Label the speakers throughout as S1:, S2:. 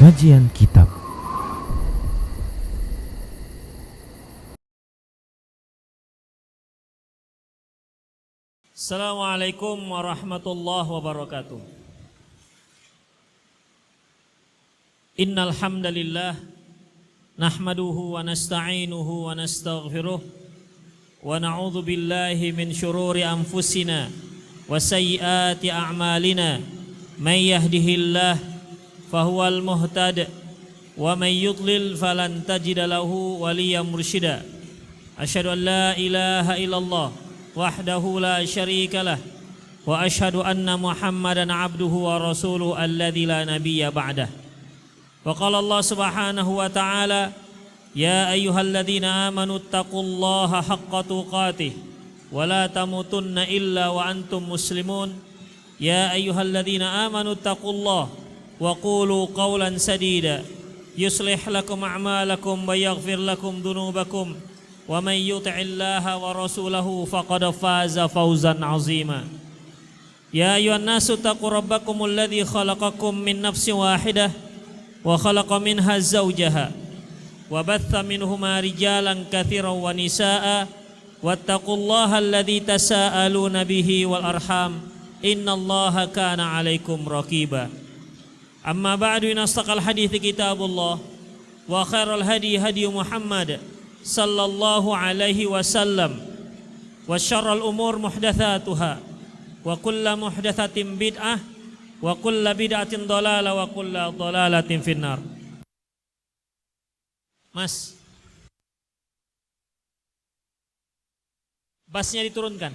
S1: Kajian Kitab.
S2: Assalamualaikum warahmatullahi wabarakatuh. Innal hamdalillah nahmaduhu wa nasta'inuhu wa nastaghfiruh wa na'udzu billahi min syururi anfusina wa sayyiati a'malina. May yahdihillah fahuwal muhtad wa may yudlil falan tajida lahu waliyyan mursyida. Asyhadu an la ilaha illallah wahdahu la syarika lah wa asyhadu anna Muhammadan abduhu wa rasuluhu alladzi la nabiyya ba'dah. Wa qala Allah subhanahu wa ta'ala ya ayyuhalladzina amanu taqullaha haqqa tuqatih wa la tamutunna illa wa antum muslimun. Ya ayyuhalladzina amanu taqullaha wa qulu qawlan sadida yuslih lakum a'malakum wa yaghfir lakum dhunubakum wa man yuti'illaha wa rasulahu faqad faza fawzan 'azima. Ya ayyuhan nasu taqu rabbakumul ladzi khalaqakum min nafsin wahidah wa khalaqa minha zawjaha wa batha minhuma rijalan katsiran wa nisaa'a wattaqullaha alladzi tasaaluna bihi wal arham innallaha kana 'alaikum raqiba. Amma ba'du, in astaqal hadithi kitabullah wa khairal hadi hadi Muhammad sallallahu alaihi wasallam wa syarrul umur muhdatsatuha wa kullu muhdatsatin bid'ah wa kullu bid'atin dhalalah wa kullu dhalalatin finnar. Mas, bassnya diturunkan,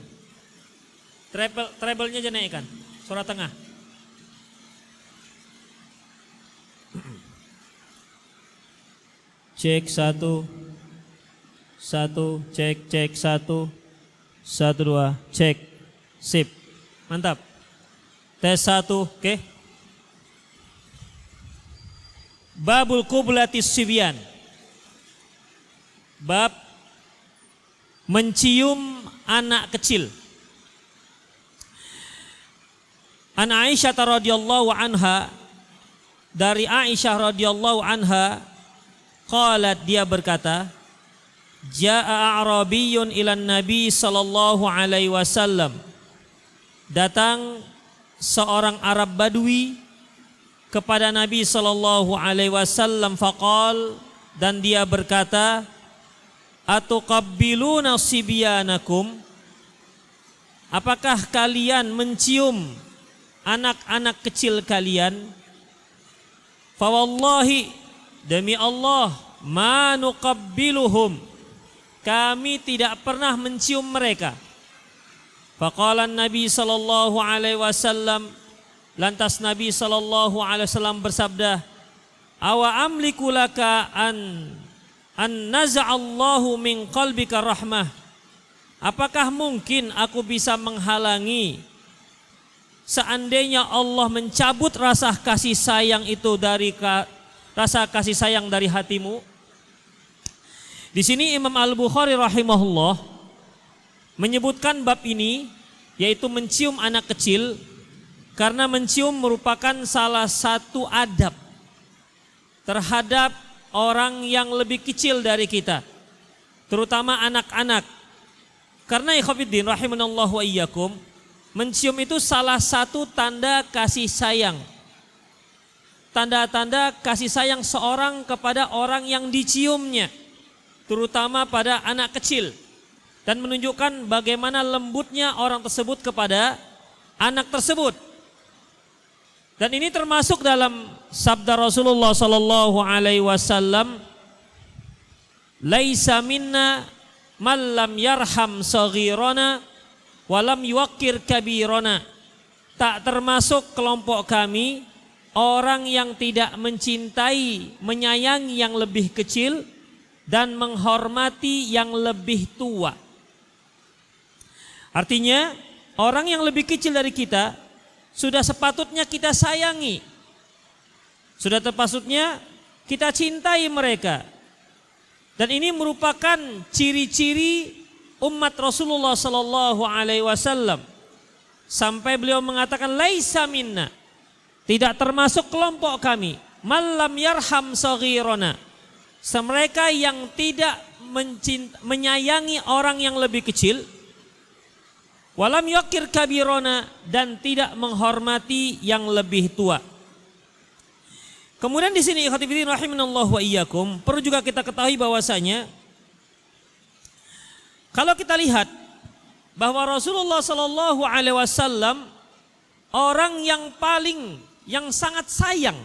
S2: treble-nya aja naikkan, suara tengah. Cek satu, cek satu, dua, cek, sip, mantap. Tes satu, oke. Babul qublatis sibyan, bab mencium anak kecil. An Aisyah radhiyallahu anha, dari Aisyah radhiyallahu anha, qalat, dia berkata, jaa a'rabiyyun ilan nabi sallallahu alaihi wasallam, datang seorang Arab Badui kepada Nabi sallallahu alaihi wasallam, faqal, dan dia berkata, atuqabbiluna sibyanakum, apakah kalian mencium anak-anak kecil kalian? Fa wallahi, demi Allah, ma nuqabbiluhum, kami tidak pernah mencium mereka. Faqala Nabi sallallahu alaihi wasallam, lantas Nabi sallallahu alaihi wasallam bersabda, awa amliku laka an naza'allahu min qalbika rahmah, apakah mungkin aku bisa menghalangi seandainya Allah mencabut rasa kasih sayang itu dari rasa kasih sayang dari hatimu? Di sini Imam Al-Bukhari rahimahullah menyebutkan bab ini, yaitu mencium anak kecil, karena mencium merupakan salah satu adab terhadap orang yang lebih kecil dari kita, terutama anak-anak. Karena ikhwatiddin rahimanallahu wa iyyakum, mencium itu salah satu tanda kasih sayang. Tanda-tanda kasih sayang seorang kepada orang yang diciumnya, terutama pada anak kecil, dan menunjukkan bagaimana lembutnya orang tersebut kepada anak tersebut. Dan ini termasuk dalam sabda Rasulullah sallallahu alaihi wasallam, laisa minna man lam yarham saghirana wa lam yuwaqqir kabirana, tak termasuk kelompok kami orang yang tidak mencintai, menyayangi yang lebih kecil dan menghormati yang lebih tua. Artinya, orang yang lebih kecil dari kita sudah sepatutnya kita sayangi, sudah sepatutnya kita cintai mereka. Dan ini merupakan ciri-ciri umat Rasulullah sallallahu alaihi wasallam, sampai beliau mengatakan laisa minna, tidak termasuk kelompok kami, Malam yarham saghirana. Mereka yang tidak menyayangi orang yang lebih kecil. Walam yakir kabirona, dan tidak menghormati yang lebih tua. Kemudian di sini ikhwati fillah rahimanallahu wa iyyakum, perlu juga kita ketahui bahwasanya kalau kita lihat bahwa Rasulullah sallallahu alaihi wasallam orang yang sangat sayang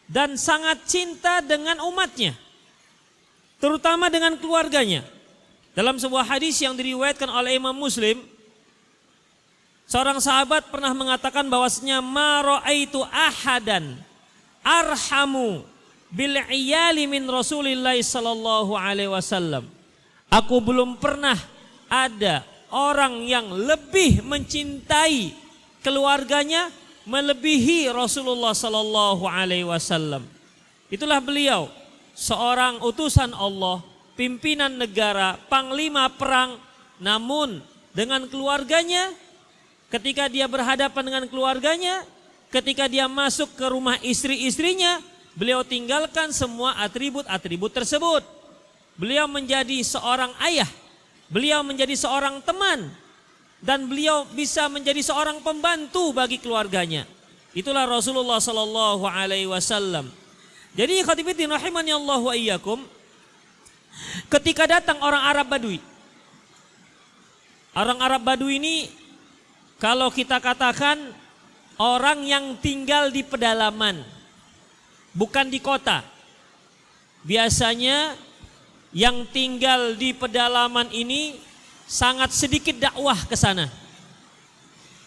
S2: dan sangat cinta dengan umatnya, terutama dengan keluarganya. Dalam sebuah hadis yang diriwayatkan oleh Imam Muslim, seorang sahabat pernah mengatakan bahwasanya ma ra'aitu ahadan arhamu bil iyali min Rasulillah sallallahu alaihi wasallam. Aku belum pernah ada orang yang lebih mencintai keluarganya melebihi Rasulullah sallallahu alaihi wasallam. Itulah beliau, seorang utusan Allah, pimpinan negara, panglima perang, namun dengan keluarganya, ketika dia berhadapan dengan keluarganya, ketika dia masuk ke rumah istri-istrinya, beliau tinggalkan semua atribut-atribut tersebut. Beliau menjadi seorang ayah, beliau menjadi seorang teman, dan beliau bisa menjadi seorang pembantu bagi keluarganya. Itulah Rasulullah sallallahu alaihi wasallam. Jadi khatibitin rahimani Allah wa iyyakum, ketika datang orang Arab Badui. Orang Arab Badui ini kalau kita katakan orang yang tinggal di pedalaman, bukan di kota. Biasanya yang tinggal di pedalaman ini sangat sedikit dakwah ke sana.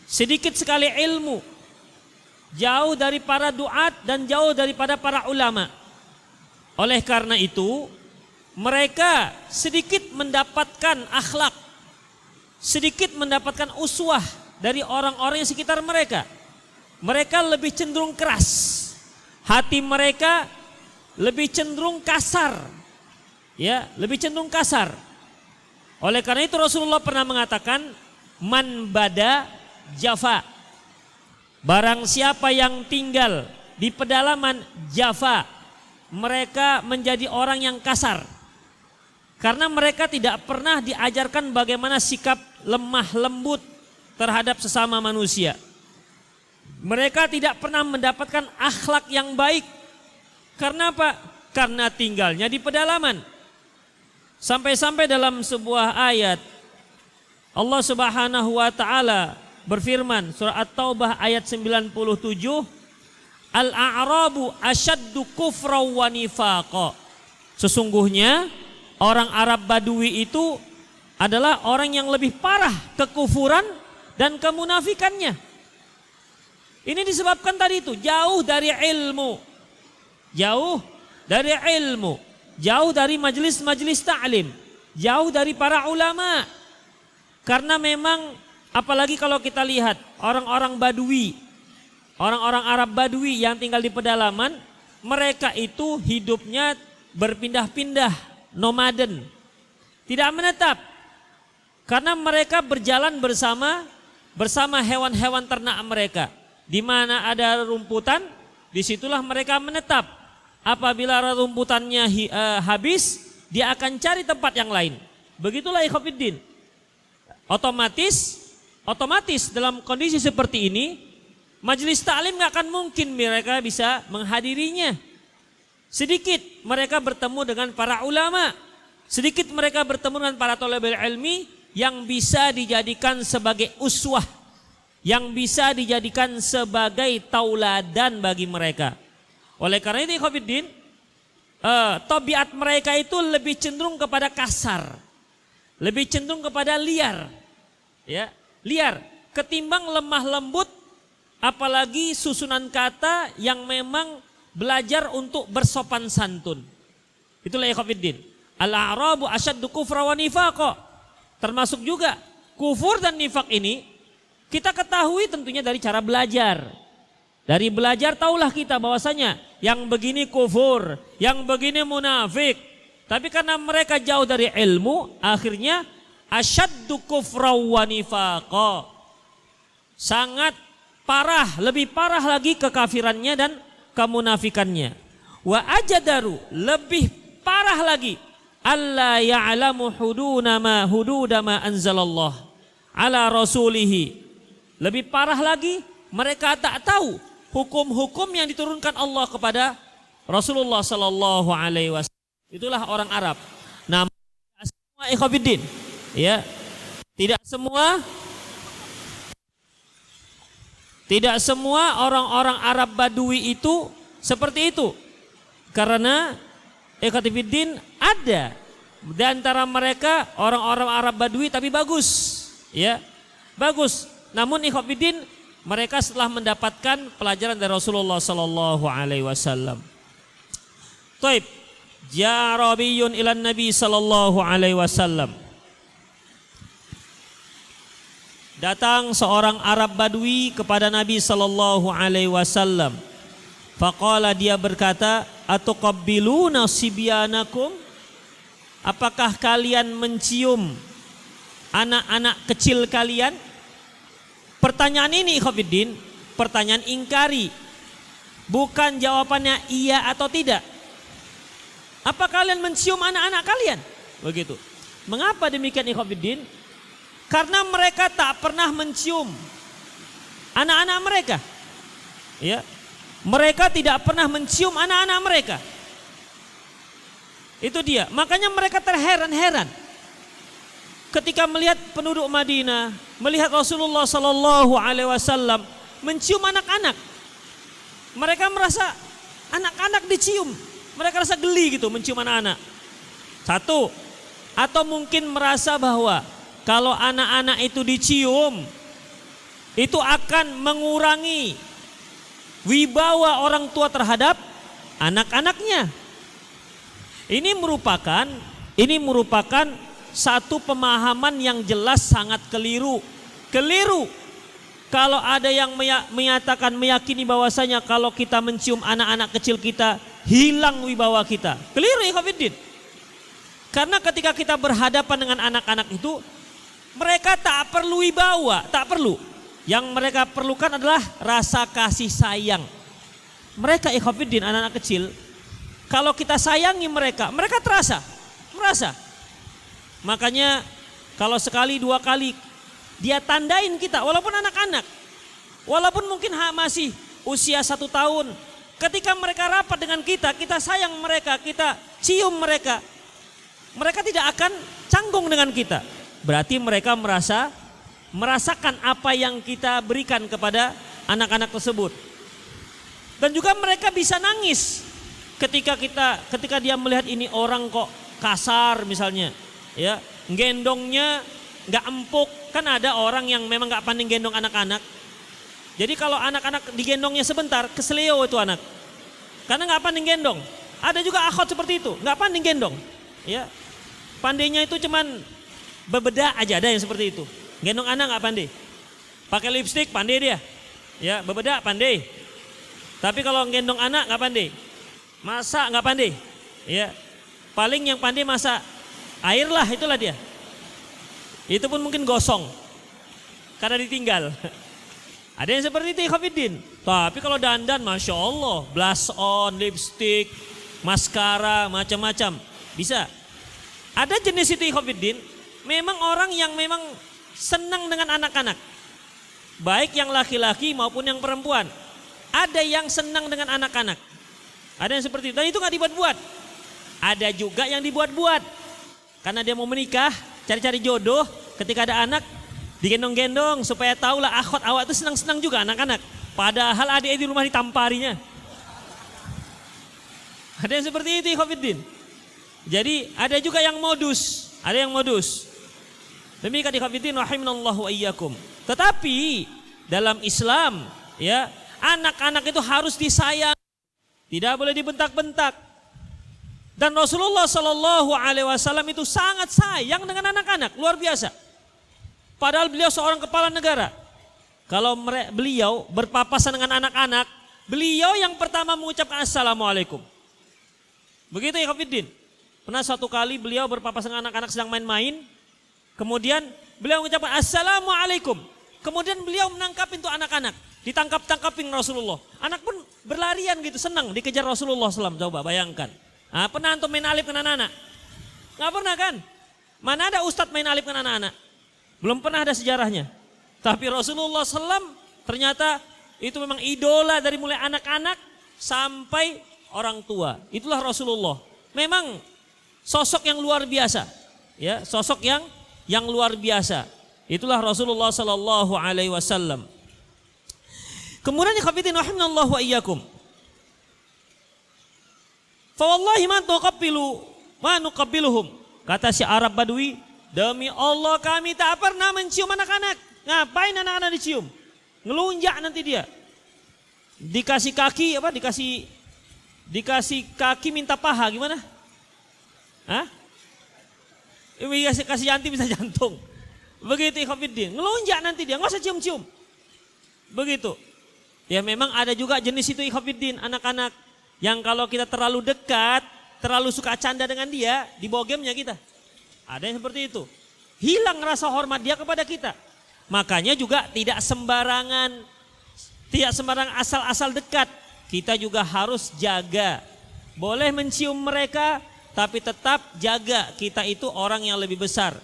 S2: Sedikit sekali ilmu. Jauh dari para duat dan jauh daripada para ulama. Oleh karena itu, mereka sedikit mendapatkan akhlak, sedikit mendapatkan uswah dari orang-orang yang sekitar mereka. Mereka lebih cenderung keras. Hati mereka lebih cenderung kasar. Ya, lebih cenderung kasar. Oleh karena itu Rasulullah pernah mengatakan, man bada jafa. Barang siapa yang tinggal di pedalaman jafa, mereka menjadi orang yang kasar. Karena mereka tidak pernah diajarkan bagaimana sikap lemah lembut terhadap sesama manusia. Mereka tidak pernah mendapatkan akhlak yang baik. Karena apa? Karena tinggalnya di pedalaman. Sampai-sampai dalam sebuah ayat Allah Subhanahu wa taala berfirman, surah At-Taubah ayat 97, Al-a'rabu asyaddu kufra wa nifaqa. Sesungguhnya orang Arab Badui itu adalah orang yang lebih parah kekufuran dan kemunafikannya. Ini disebabkan tadi itu jauh dari ilmu. Jauh dari ilmu, jauh dari majelis-majelis ta'lim, jauh dari para ulama. Karena memang apalagi kalau kita lihat orang-orang Badui, orang-orang Arab Badui yang tinggal di pedalaman, mereka itu hidupnya berpindah-pindah, nomaden, tidak menetap. Karena mereka berjalan bersama hewan-hewan ternak mereka. Di mana ada rumputan, disitulah mereka menetap. Apabila rumputannya habis, dia akan cari tempat yang lain. Begitulah ikhwatiddin. Otomatis dalam kondisi seperti ini, majelis taklim gak akan mungkin mereka bisa menghadirinya. Sedikit mereka bertemu dengan para ulama, sedikit mereka bertemu dengan para thalibul ilmi yang bisa dijadikan sebagai uswah, yang bisa dijadikan sebagai tauladan bagi mereka. Oleh karena itu ikhwatiddin, tabiat mereka itu lebih cenderung kepada kasar, lebih cenderung kepada liar, ya, liar ketimbang lemah lembut, apalagi susunan kata yang memang belajar untuk bersopan santun. Itulah ikhwatiddin. Al-a'rabu asyaddu kufra wa nifaqa. Termasuk juga kufur dan nifak ini kita ketahui tentunya dari cara belajar. Dari belajar tahulah kita bahwasanya yang begini kufur, yang begini munafik. Tapi karena mereka jauh dari ilmu, akhirnya asyaddu kufra wa nifaqa. Sangat parah, lebih parah lagi kekafirannya dan kemunafikannya. Wa ajadaru, lebih parah lagi, alla ya'lamu hududama anzalallah ala rasulihi. Lebih parah lagi, mereka tak tahu hukum-hukum yang diturunkan Allah kepada Rasulullah sallallahu alaihi wasallam. Itulah orang Arab. Namun semua ikhwatiddin, ya. Tidak semua orang-orang Arab Badui itu seperti itu. Karena ikhwatiddin ada di antara mereka orang-orang Arab Badui tapi bagus, ya. Bagus. Namun ikhwatiddin, mereka setelah mendapatkan pelajaran dari Rasulullah sallallahu alaihi wasallam. Taib, jarabiyun ilan Nabi sallallahu alaihi wasallam. Datang seorang Arab Badui kepada Nabi sallallahu alaihi wasallam. Faqala, dia berkata, atuqabbiluna sibyanakum? Apakah kalian mencium anak-anak kecil kalian? Pertanyaan ini ikhwatiddin, pertanyaan ingkari. Bukan jawabannya iya atau tidak. Apa kalian mencium anak-anak kalian? Begitu. Mengapa demikian ikhwatiddin? Karena mereka tak pernah mencium anak-anak mereka. Ya. Mereka tidak pernah mencium anak-anak mereka. Itu dia. Makanya mereka terheran-heran ketika melihat penduduk Madinah, melihat Rasulullah sallallahu alaihi wasallam mencium anak-anak. Mereka merasa anak-anak dicium. Mereka rasa geli gitu mencium anak-anak. Satu, atau mungkin merasa bahwa kalau anak-anak itu dicium, itu akan mengurangi wibawa orang tua terhadap anak-anaknya. Ini merupakan satu pemahaman yang jelas sangat keliru. Keliru. Kalau ada yang menyatakan, meyakini bahwasanya kalau kita mencium anak-anak kecil kita, hilang wibawa kita. Keliru ikhwatiddin. Karena ketika kita berhadapan dengan anak-anak itu, mereka tak perlu wibawa, tak perlu. Yang mereka perlukan adalah rasa kasih sayang. Mereka ikhwatiddin, anak-anak kecil, kalau kita sayangi mereka, mereka merasa. Makanya kalau sekali dua kali dia tandain kita, walaupun anak-anak, walaupun mungkin masih usia 1 tahun, ketika mereka rapat dengan kita, kita sayang mereka, kita cium mereka, mereka tidak akan canggung dengan kita. Berarti mereka merasakan apa yang kita berikan kepada anak-anak tersebut. Dan juga mereka bisa nangis ketika dia melihat ini orang kok kasar misalnya. Ya, gendongnya nggak empuk, kan ada orang yang memang nggak pandai gendong anak-anak. Jadi kalau anak-anak digendongnya sebentar, keseleo itu anak, karena nggak pandai gendong. Ada juga akhwat seperti itu, nggak pandai gendong. Ya, pandainya itu cuman bebedak aja, ada yang seperti itu. Gendong anak nggak pandai, pakai lipstik pandai dia, ya bebedak pandai. Tapi kalau gendong anak nggak pandai, masak nggak pandai, ya paling yang pandai masak air lah, itulah dia. Itu pun mungkin gosong karena ditinggal. Ada yang seperti itu ikhwatiddin. Tapi kalau dandan, masya Allah, blush on, lipstick, maskara, macam-macam bisa. Ada jenis itu ikhwatiddin. Memang orang yang memang senang dengan anak-anak, baik yang laki-laki maupun yang perempuan. Ada yang senang dengan anak-anak. Ada yang seperti itu. Dan itu nggak dibuat-buat. Ada juga yang dibuat-buat. Karena dia mau menikah, cari-cari jodoh, ketika ada anak, digendong-gendong supaya tahulah akhwat awak itu senang-senang juga anak-anak. Padahal adik di rumah ditamparinya. Ada yang seperti itu ikhwatiddin. Jadi ada juga yang modus, Demikian ikhwatiddin rahimanallahu wa iyyakum. Tetapi dalam Islam, ya, anak-anak itu harus disayang, tidak boleh dibentak-bentak. Dan Rasulullah Sallallahu Alaihi Wasallam itu sangat sayang dengan anak-anak, luar biasa. Padahal beliau seorang kepala negara. Kalau beliau berpapasan dengan anak-anak, beliau yang pertama mengucapkan assalamualaikum. Begitu ikhwatiddin. Pernah satu kali beliau berpapasan dengan anak-anak sedang main-main, kemudian beliau mengucapkan assalamualaikum. Kemudian beliau menangkap pintu anak-anak. ditangkap-tangkapin Rasulullah. Anak pun berlarian gitu, senang dikejar Rasulullah SAW. Coba bayangkan. Nah, pernah antum main alif dengan anak-anak? Nggak pernah kan? Mana ada ustadz main alif dengan anak-anak? Belum pernah ada sejarahnya. Tapi Rasulullah SAW ternyata itu memang idola dari mulai anak-anak sampai orang tua. Itulah Rasulullah. Memang sosok yang luar biasa. Ya, sosok yang luar biasa. Itulah Rasulullah sallallahu alaihi wasallam. Kemudian ikhwatiddin rahimanallahu wa iyyakum. Fa wallahi ma nuqabbiluhum. Kata si Arab Badui, demi Allah kami tak pernah mencium anak-anak. Ngapain anak-anak dicium? Ngelunjak nanti dia. Dikasih kaki apa? Dikasih kaki minta paha gimana? Hah? Kasih jantung bisa jantung. Begitu ikhwatiddin. Ngelunjak nanti dia, enggak usah cium-cium. Begitu. Ya memang ada juga jenis itu ikhwatiddin, anak-anak yang kalau kita terlalu dekat, terlalu suka canda dengan dia, dibawa gamenya kita. Ada yang seperti itu. Hilang rasa hormat dia kepada kita. Makanya juga tidak sembarangan asal-asal dekat. Kita juga harus jaga. Boleh mencium mereka, tapi tetap jaga kita itu orang yang lebih besar.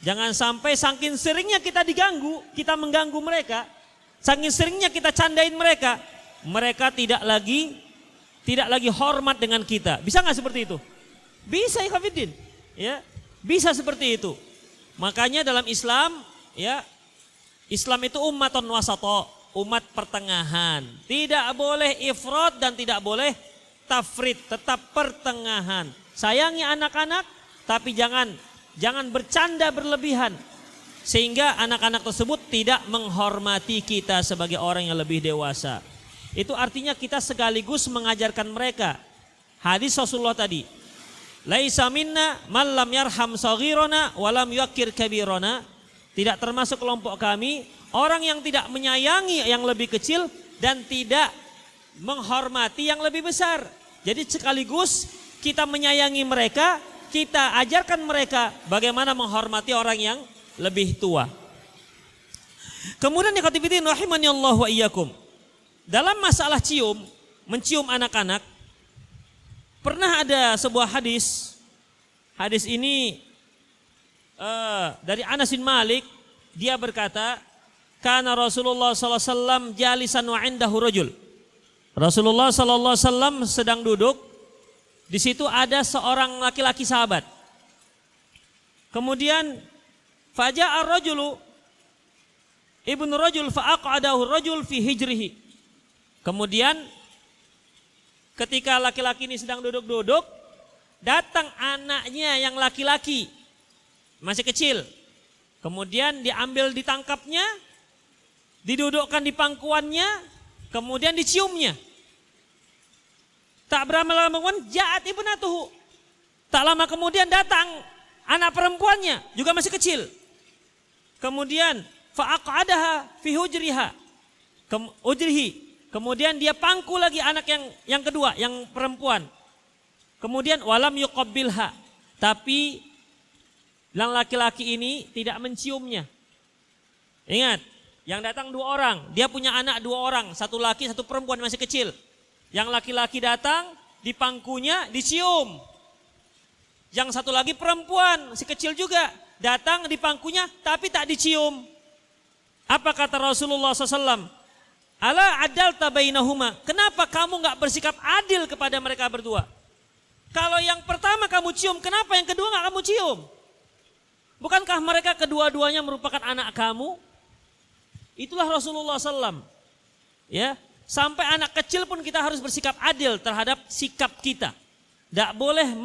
S2: Jangan sampai saking seringnya kita diganggu, kita mengganggu mereka. Saking seringnya kita candain mereka, mereka tidak lagi hormat dengan kita. Bisa nggak seperti itu? Bisa ikhwatiddin. Ya, bisa seperti itu. Makanya dalam Islam, ya, Islam itu ummatun wasata, umat pertengahan. Tidak boleh ifrat dan tidak boleh tafrit, tetap pertengahan. Sayangi anak-anak, tapi jangan bercanda berlebihan. Sehingga anak-anak tersebut tidak menghormati kita sebagai orang yang lebih dewasa. Itu artinya kita sekaligus mengajarkan mereka. Hadis Rasulullah tadi. Laisa minna man lam yarham saghirana wa lam yuqir kabirana. Tidak termasuk kelompok kami orang yang tidak menyayangi yang lebih kecil dan tidak menghormati yang lebih besar. Jadi sekaligus kita menyayangi mereka, kita ajarkan mereka bagaimana menghormati orang yang lebih tua. Kemudian ikhwatiddin rahimanallahu wa iyyakum. Dalam masalah mencium anak-anak, pernah ada sebuah hadis. Hadis ini dari Anas bin Malik, dia berkata, kana Rasulullah sallallahu alaihi wasallam jalisan wa indahu rajul. Rasulullah sallallahu alaihi wasallam sedang duduk, di situ ada seorang laki-laki sahabat. Kemudian faja'a ar-rajulu ibnu rajul fa'aqadahu ar-rajul fi hijrihi. Kemudian ketika laki-laki ini sedang duduk-duduk, datang anaknya yang laki-laki masih kecil. Kemudian ditangkapnya, didudukkan di pangkuannya, kemudian diciumnya. Tak berapa lama kemudian ja'at ibnatuhu. Tak lama kemudian datang anak perempuannya, juga masih kecil. Kemudian fa'aqadaha fi hujriha. Kemudian dia pangku lagi anak yang kedua, yang perempuan. Kemudian walam yuqabbilha. Tapi yang laki-laki ini tidak menciumnya. Ingat, yang datang 2 orang, dia punya anak 2 orang, satu laki, satu perempuan masih kecil. Yang laki-laki datang, di pangkunya dicium. Yang satu lagi perempuan, si kecil juga, datang di pangkunya tapi tak dicium. Apa kata Rasulullah SAW? Ala adalta bainahuma. Kenapa kamu nggak bersikap adil kepada mereka berdua? Kalau yang pertama kamu cium, kenapa yang kedua nggak kamu cium? Bukankah mereka kedua-duanya merupakan anak kamu? Itulah Rasulullah SAW. Ya, sampai anak kecil pun kita harus bersikap adil terhadap sikap kita. Tidak boleh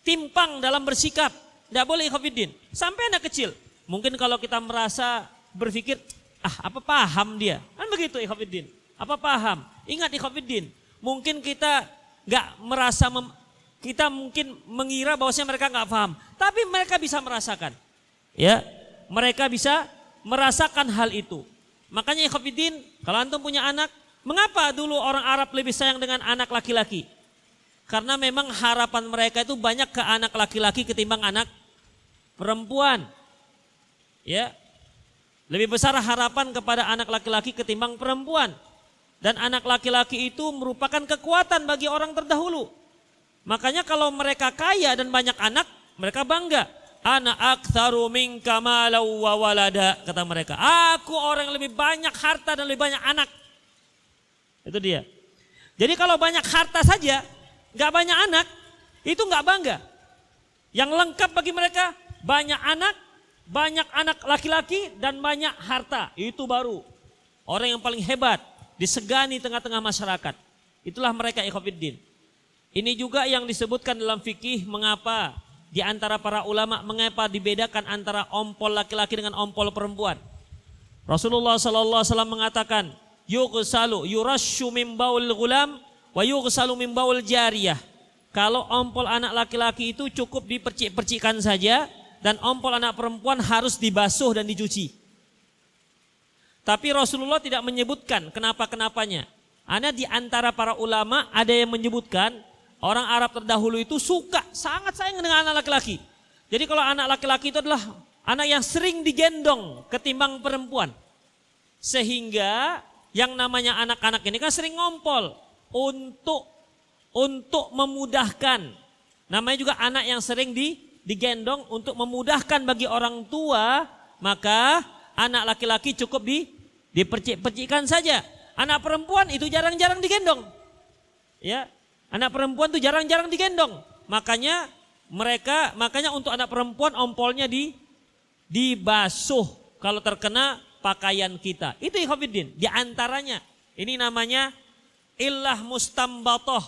S2: timpang dalam bersikap. Tidak boleh ikhwatiddin. Sampai anak kecil. Mungkin kalau kita merasa berpikir, apa paham dia? Kan begitu ikhwatiddin. Apa paham? Ingat ikhwatiddin. Mungkin kita nggak merasa, kita mungkin mengira bahwasanya mereka nggak paham. Tapi mereka bisa merasakan. Ya, mereka bisa merasakan hal itu. Makanya ikhwatiddin, kalau antum punya anak, mengapa dulu orang Arab lebih sayang dengan anak laki-laki? Karena memang harapan mereka itu banyak ke anak laki-laki ketimbang anak perempuan. Ya. Lebih besar harapan kepada anak laki-laki ketimbang perempuan. Dan anak laki-laki itu merupakan kekuatan bagi orang terdahulu. Makanya kalau mereka kaya dan banyak anak, mereka bangga. Ana aktsaru minka malan wa walada, kata mereka. Aku orang yang lebih banyak harta dan lebih banyak anak. Itu dia. Jadi kalau banyak harta saja, nggak banyak anak, itu nggak bangga. Yang lengkap bagi mereka, banyak anak laki-laki dan banyak harta. Itu baru orang yang paling hebat, disegani tengah-tengah masyarakat. Itulah mereka ikhwatiddin. Ini juga yang disebutkan dalam fikih mengapa di antara para ulama mengapa dibedakan antara ompol laki-laki dengan ompol perempuan. Rasulullah sallallahu alaihi wasallam mengatakan, yughsalu yurashu min baul ghulam wa yughsalu min baul jariyah. Kalau ompol anak laki-laki itu cukup dipercik-percikkan saja, dan ompol anak perempuan harus dibasuh dan dicuci. Tapi Rasulullah tidak menyebutkan kenapa-kenapanya. Ada di antara para ulama ada yang menyebutkan orang Arab terdahulu itu sangat sayang dengan anak laki-laki. Jadi kalau anak laki-laki itu adalah anak yang sering digendong ketimbang perempuan. Sehingga yang namanya anak-anak ini kan sering ngompol untuk memudahkan. Namanya juga anak yang sering digendong untuk memudahkan bagi orang tua, maka anak laki-laki cukup dipercik-percikkan saja. Anak perempuan itu jarang-jarang digendong. Ya, anak perempuan itu jarang-jarang digendong. Makanya untuk anak perempuan ompolnya dibasuh kalau terkena pakaian kita. Itu ikhwatiddin. Di antaranya ini namanya illah mustambatoh,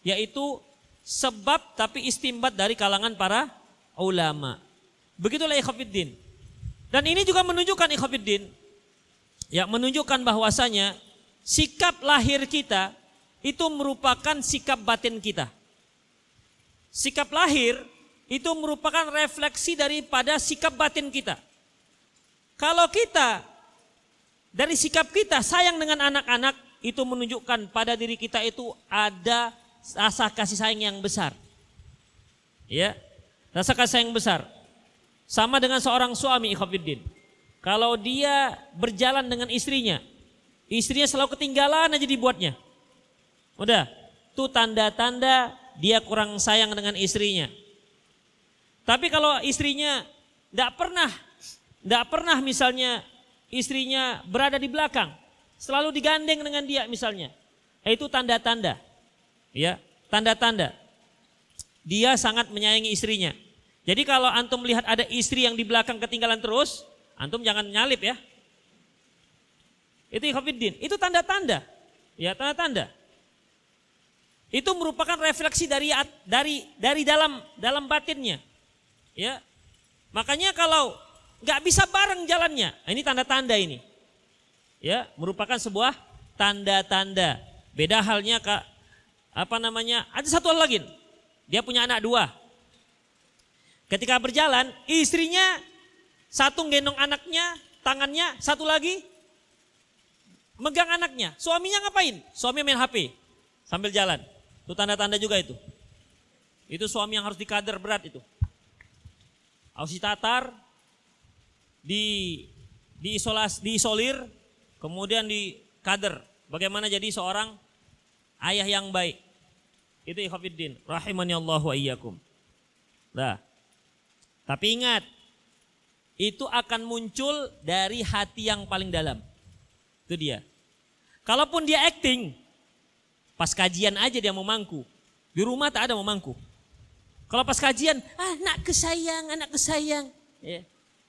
S2: yaitu sebab tapi istimbat dari kalangan para ulama. Begitulah ikhwatiddin. Dan ini juga menunjukkan ikhwatiddin, ya, menunjukkan bahwasanya sikap lahir kita itu merupakan sikap batin kita. Sikap lahir itu merupakan refleksi daripada sikap batin kita. Kalau kita dari sikap kita sayang dengan anak-anak, itu menunjukkan pada diri kita itu ada rasa kasih sayang yang besar. Ya, rasa kasih sayang besar. Sama dengan seorang suami ikhwatiddin. Kalau dia berjalan dengan istrinya selalu ketinggalan aja dibuatnya. Udah, itu tanda-tanda dia kurang sayang dengan istrinya. Tapi kalau istrinya enggak pernah misalnya istrinya berada di belakang, selalu digandeng dengan dia misalnya. Itu tanda-tanda. Ya, tanda-tanda dia sangat menyayangi istrinya. Jadi kalau antum melihat ada istri yang di belakang ketinggalan terus, antum jangan nyalip ya. Itu ikhwatiddin, itu tanda-tanda. Ya, tanda-tanda. Itu merupakan refleksi dari dalam batinnya. Ya. Makanya kalau nggak bisa bareng jalannya, ini tanda-tanda ini. Ya, merupakan sebuah tanda-tanda. Beda halnya ada satu hal lagi. Dia punya anak 2. Ketika berjalan, istrinya satu gendong anaknya, tangannya, satu lagi megang anaknya. Suaminya ngapain? Suami main HP sambil jalan. Itu tanda-tanda juga itu. Itu suami yang harus dikader berat itu. Harus ditatar, diisolir, kemudian dikader. Bagaimana jadi seorang ayah yang baik. Itu ikhwatiddin, rahimani Allah wa iyyakum. Nah, tapi ingat, itu akan muncul dari hati yang paling dalam. Itu dia. Kalaupun dia acting, pas kajian aja dia mau mangku. Di rumah tak ada mau mangku. Kalau pas kajian, anak kesayang.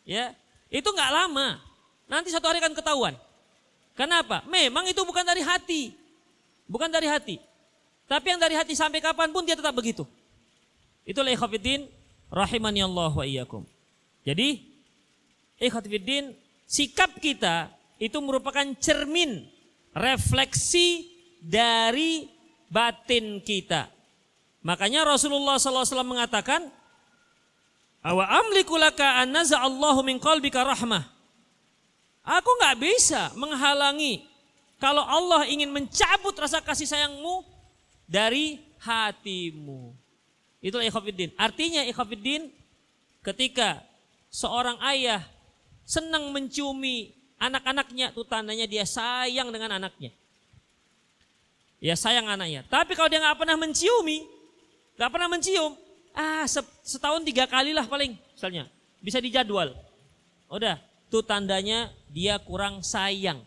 S2: Ya, itu nggak lama. Nanti satu hari akan ketahuan. Kenapa? Memang itu bukan dari hati. Bukan dari hati. Tapi yang dari hati sampai kapanpun dia tetap begitu. Itulah ikhwatiddin, rahimani Allah wa iyyakum. Jadi ikhwatiddin, sikap kita itu merupakan cermin, refleksi dari batin kita. Makanya Rasulullah SAW mengatakan, awa amliku laka an naza'allahu min qalbika rahmah. Aku nggak bisa menghalangi kalau Allah ingin mencabut rasa kasih sayangmu dari hatimu. Itulah ikhwatiddin. Artinya ikhwatiddin, ketika seorang ayah senang menciumi anak-anaknya, itu tandanya dia sayang dengan anaknya. Ya sayang anaknya. Tapi kalau dia nggak pernah mencium, setahun 3 kali lah paling, misalnya, bisa dijadwal. Udah, itu tandanya dia kurang sayang.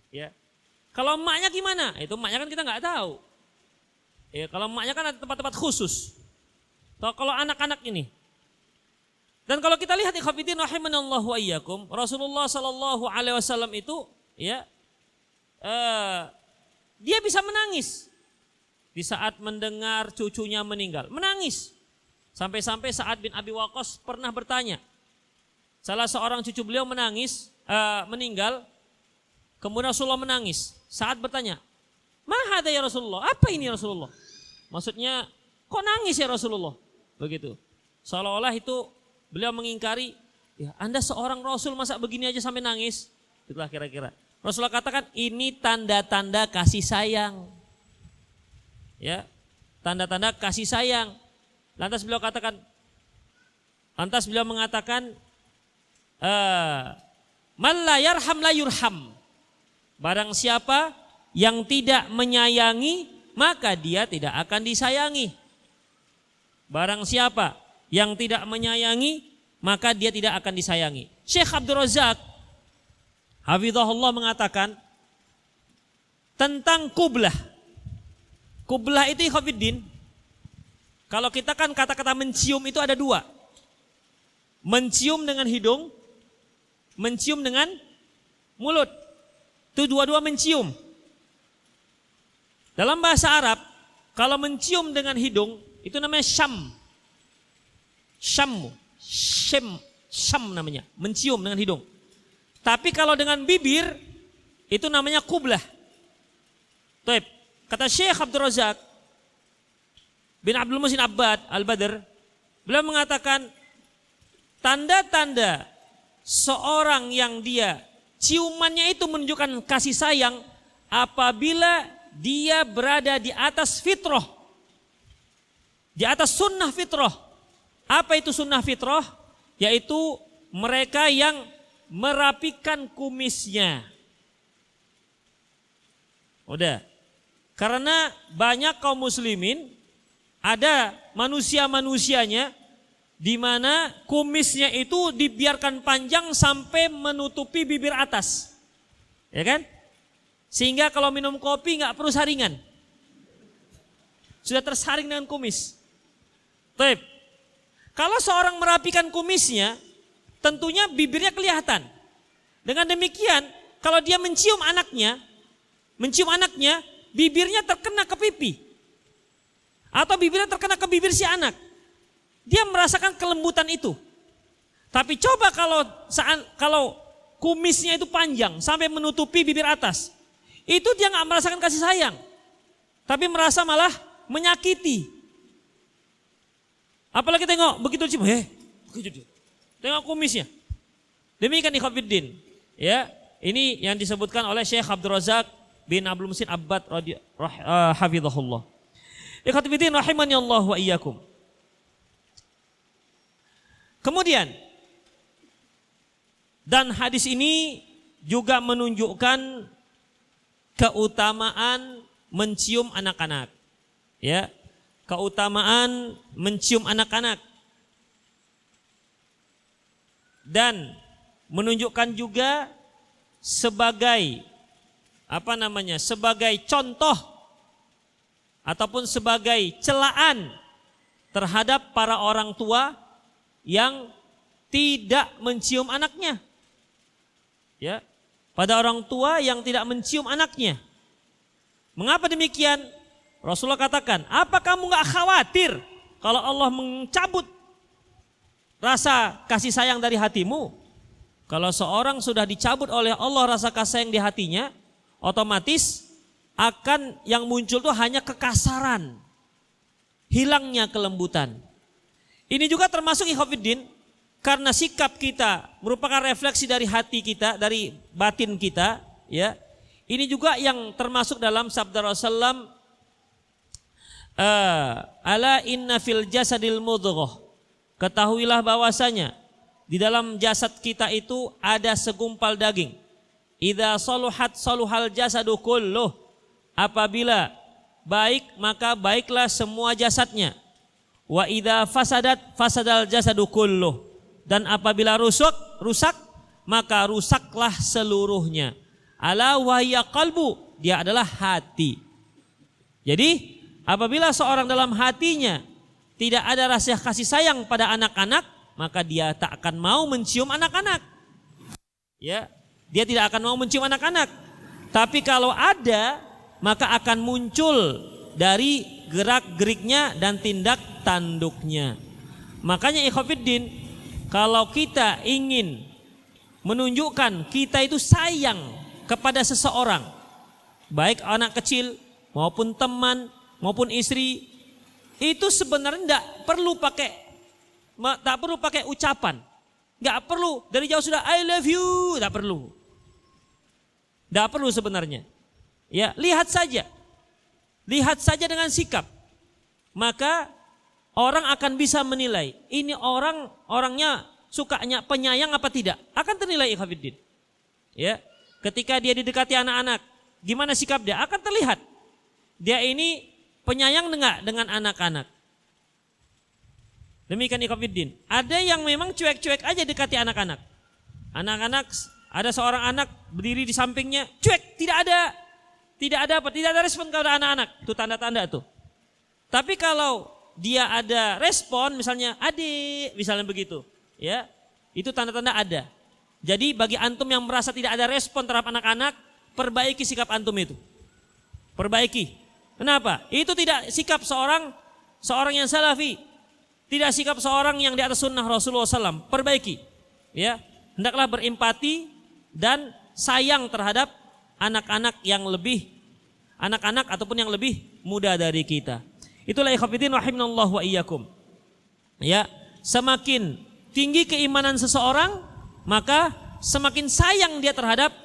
S2: Ya. Kalau emaknya gimana? Itu emaknya kan kita nggak tahu. Ya, kalau emaknya kan ada tempat-tempat khusus. Kalau anak-anak ini. Dan kalau kita lihat ikhwatiddin rahimanallahu wa iyyakum, Rasulullah sallallahu alaihi wasallam itu ya dia bisa menangis di saat mendengar cucunya meninggal. Menangis. Sampai-sampai Sa'ad bin Abi Waqqas pernah bertanya. Salah seorang cucu beliau meninggal, kemudian Rasulullah menangis. Sa'ad bertanya, "Ma hadza ya Rasulullah?" Apa ini Rasulullah? Maksudnya, kok nangis ya Rasulullah? Begitu. Seolah-olah itu beliau mengingkari, ya Anda seorang Rasul masa begini aja sampai nangis? Itulah kira-kira. Rasulullah katakan ini tanda-tanda kasih sayang. Ya, tanda-tanda kasih sayang. Lantas beliau mengatakan, man la yarham la yurham. Barang siapa yang tidak menyayangi, maka dia tidak akan disayangi. Barang siapa yang tidak menyayangi, maka dia tidak akan disayangi. Syekh Abdul Razak hafizahullah mengatakan tentang kublah. Kublah itu ikhwatiddin, kalau kita kan kata-kata mencium itu ada 2. Mencium dengan hidung, mencium dengan mulut. Itu dua-dua mencium. Dalam bahasa Arab, kalau mencium dengan hidung itu namanya syam. Syam namanya, mencium dengan hidung. Tapi kalau dengan bibir itu namanya kublah. Taib. Kata Syekh Abdul Razak bin Abdul Muhsin Abbad Al-Badr, beliau mengatakan tanda-tanda seorang yang dia ciumannya itu menunjukkan kasih sayang apabila dia berada di atas fitrah, di atas sunnah fitrah. Apa itu sunnah fitrah? Yaitu mereka yang merapikan kumisnya. Udah. Karena banyak kaum muslimin, ada manusia-manusianya di mana kumisnya itu dibiarkan panjang sampai menutupi bibir atas. Ya kan? Sehingga kalau minum kopi nggak perlu saringan. Sudah tersaring dengan kumis. Baik. Kalau seorang merapikan kumisnya, tentunya bibirnya kelihatan. Dengan demikian, kalau dia mencium anaknya, bibirnya terkena ke pipi. Atau bibirnya terkena ke bibir si anak. Dia merasakan kelembutan itu. Tapi coba kalau kumisnya itu panjang sampai menutupi bibir atas. Itu dia nggak merasakan kasih sayang. Tapi merasa malah menyakiti. Apalagi tengok begitu cium, tengok kumisnya. Demikian ikhwatiddin. Ya, ini yang disebutkan oleh Syekh Abdul Razak bin Abdul Muhsin Abbad hafizahullah. Ikhwatiddin rahimani Allah wa iyyakum. Kemudian dan hadis ini juga menunjukkan keutamaan mencium anak-anak. Ya. Keutamaan mencium anak-anak. Dan menunjukkan juga sebagai sebagai contoh ataupun sebagai celaan terhadap para orang tua yang tidak mencium anaknya. Ya, pada orang tua yang tidak mencium anaknya. Mengapa demikian? Rasulullah katakan, apa kamu gak khawatir kalau Allah mencabut rasa kasih sayang dari hatimu? Kalau seorang sudah dicabut oleh Allah rasa kasih sayang di hatinya, otomatis akan yang muncul itu hanya kekasaran, hilangnya kelembutan. Ini juga termasuk ikhwatiddin, karena sikap kita merupakan refleksi dari hati kita, dari batin kita. Ya, ini juga yang termasuk dalam sabda Rasulullah. Ala inna fil jasadil mudghah. Ketahuilah bahwasanya Di dalam jasad kita itu ada segumpal daging. Idza saluhat saluhal jasadu kulluh. Apabila baik maka baiklah semua jasadnya. Wa idza fasadat fasadal jasadu kulluh. Dan apabila rusak maka rusaklah seluruhnya. Ala wahya qalbu, dia adalah hati. Jadi apabila seorang dalam hatinya tidak ada rasa kasih sayang pada anak-anak, maka dia tak akan mau mencium anak-anak. Ya, dia tidak akan mau mencium anak-anak. Tapi kalau ada, maka akan muncul dari gerak-geriknya dan tindak tanduknya. Makanya ikhwatiddin, kalau kita ingin menunjukkan kita itu sayang kepada seseorang, baik anak kecil maupun teman maupun istri, itu sebenarnya tidak perlu pakai ucapan, nggak perlu dari jauh sudah I love you, tidak perlu sebenarnya. Ya, lihat saja dengan sikap, maka orang akan bisa menilai ini orangnya sukanya penyayang apa tidak, akan ternilai ikhwatiddin. Ya, ketika dia didekati anak-anak, gimana sikap dia, akan terlihat dia ini penyayang enggak dengan anak-anak. Demikian ikhwatiddin. Ada yang memang cuek-cuek aja dekati anak-anak. Anak-anak, ada seorang anak berdiri di sampingnya, cuek, tidak ada respon kepada anak-anak. Itu tanda-tanda tuh. Tapi kalau dia ada respon, misalnya adik, misalnya begitu, ya, itu tanda-tanda ada. Jadi bagi antum yang merasa tidak ada respon terhadap anak-anak, perbaiki sikap antum itu. Perbaiki. Kenapa? Itu tidak sikap seorang yang salafi. Tidak sikap seorang yang di atas sunnah Rasulullah SAW. Perbaiki. Ya, hendaklah berempati dan sayang terhadap anak-anak ataupun yang lebih muda dari kita. Itulah ikhwatiddin rahimanallahu wa iyyakum. Ya, semakin tinggi keimanan seseorang, maka semakin sayang dia terhadap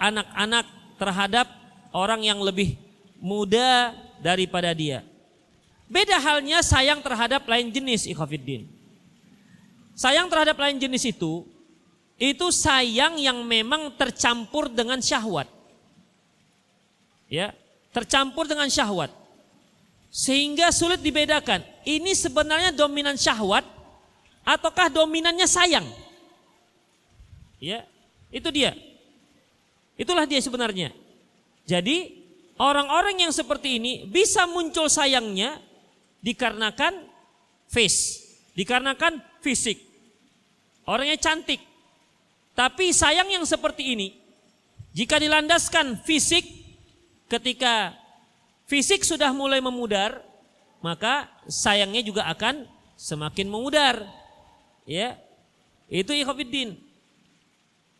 S2: anak-anak, terhadap orang yang lebih muda daripada dia. Beda halnya sayang terhadap lain jenis ikhwatiddin. Sayang terhadap lain jenis itu sayang yang memang tercampur dengan syahwat. Ya, tercampur dengan syahwat. Sehingga sulit dibedakan. Ini sebenarnya dominan syahwat ataukah dominannya sayang? Ya, itu dia. Itulah dia sebenarnya. Jadi orang-orang yang seperti ini bisa muncul sayangnya dikarenakan dikarenakan fisik. Orangnya cantik. Tapi sayang yang seperti ini, jika dilandaskan fisik, ketika fisik sudah mulai memudar, maka sayangnya juga akan semakin memudar. Ya, itu ikhwatiddin.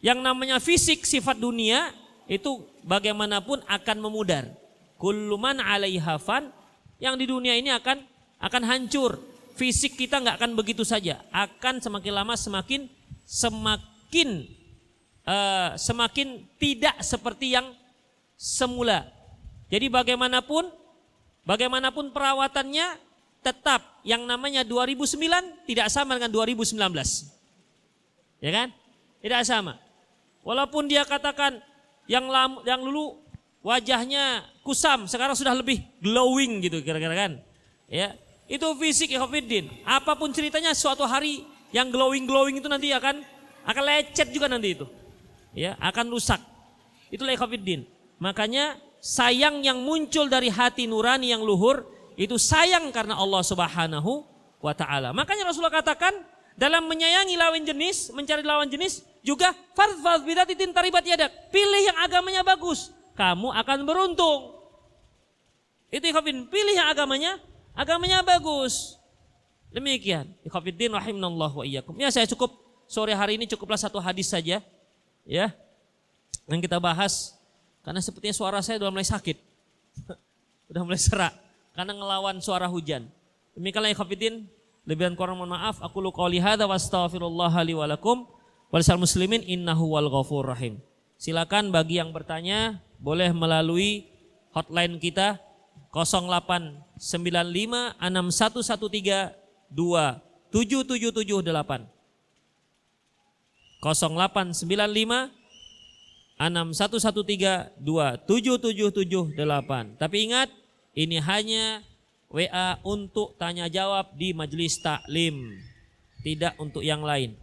S2: Yang namanya fisik sifat dunia itu bagaimanapun akan memudar. Kullu man 'alaiha fan, yang di dunia ini akan hancur. Fisik kita nggak akan begitu saja, akan semakin lama semakin tidak seperti yang semula. Jadi bagaimanapun perawatannya tetap yang namanya 2009 tidak sama dengan 2019. Ya kan? Tidak sama. Walaupun dia katakan yang dulu wajahnya kusam, sekarang sudah lebih glowing gitu kira-kira kan. Ya, itu fisik ikhwatiddin. Apapun ceritanya, suatu hari yang glowing itu nanti akan lecet juga nanti itu. Ya, akan rusak. Itulah ikhwatiddin. Makanya sayang yang muncul dari hati nurani yang luhur itu sayang karena Allah Subhanahu wa taala. Makanya Rasulullah katakan dalam menyayangi lawan jenis, mencari lawan jenis juga fardfaz bidatitin taribat yadak. Pilih yang agamanya bagus, kamu akan beruntung. Itu ikhwatiddin, pilih yang agamanya bagus. Demikian. Ikhwatiddin rahimanallahu wa iyyakum. Ya, saya cukup sore hari ini cukuplah satu hadis saja. Ya. Yang kita bahas karena sepertinya suara saya sudah mulai sakit. Sudah mulai serak karena ngelawan suara hujan. Demikianlah ikhwatiddin, lebihan kurang mohon maaf. Aku qouli hadza wa astaghfirullah li wa lakum wa lisal muslimin innahu wal ghafur rahim. Silakan bagi yang bertanya boleh melalui hotline kita 0895 6113 277778. 0895 6113 27778. Tapi ingat, ini hanya WA untuk tanya jawab di majelis taklim, tidak untuk yang lain.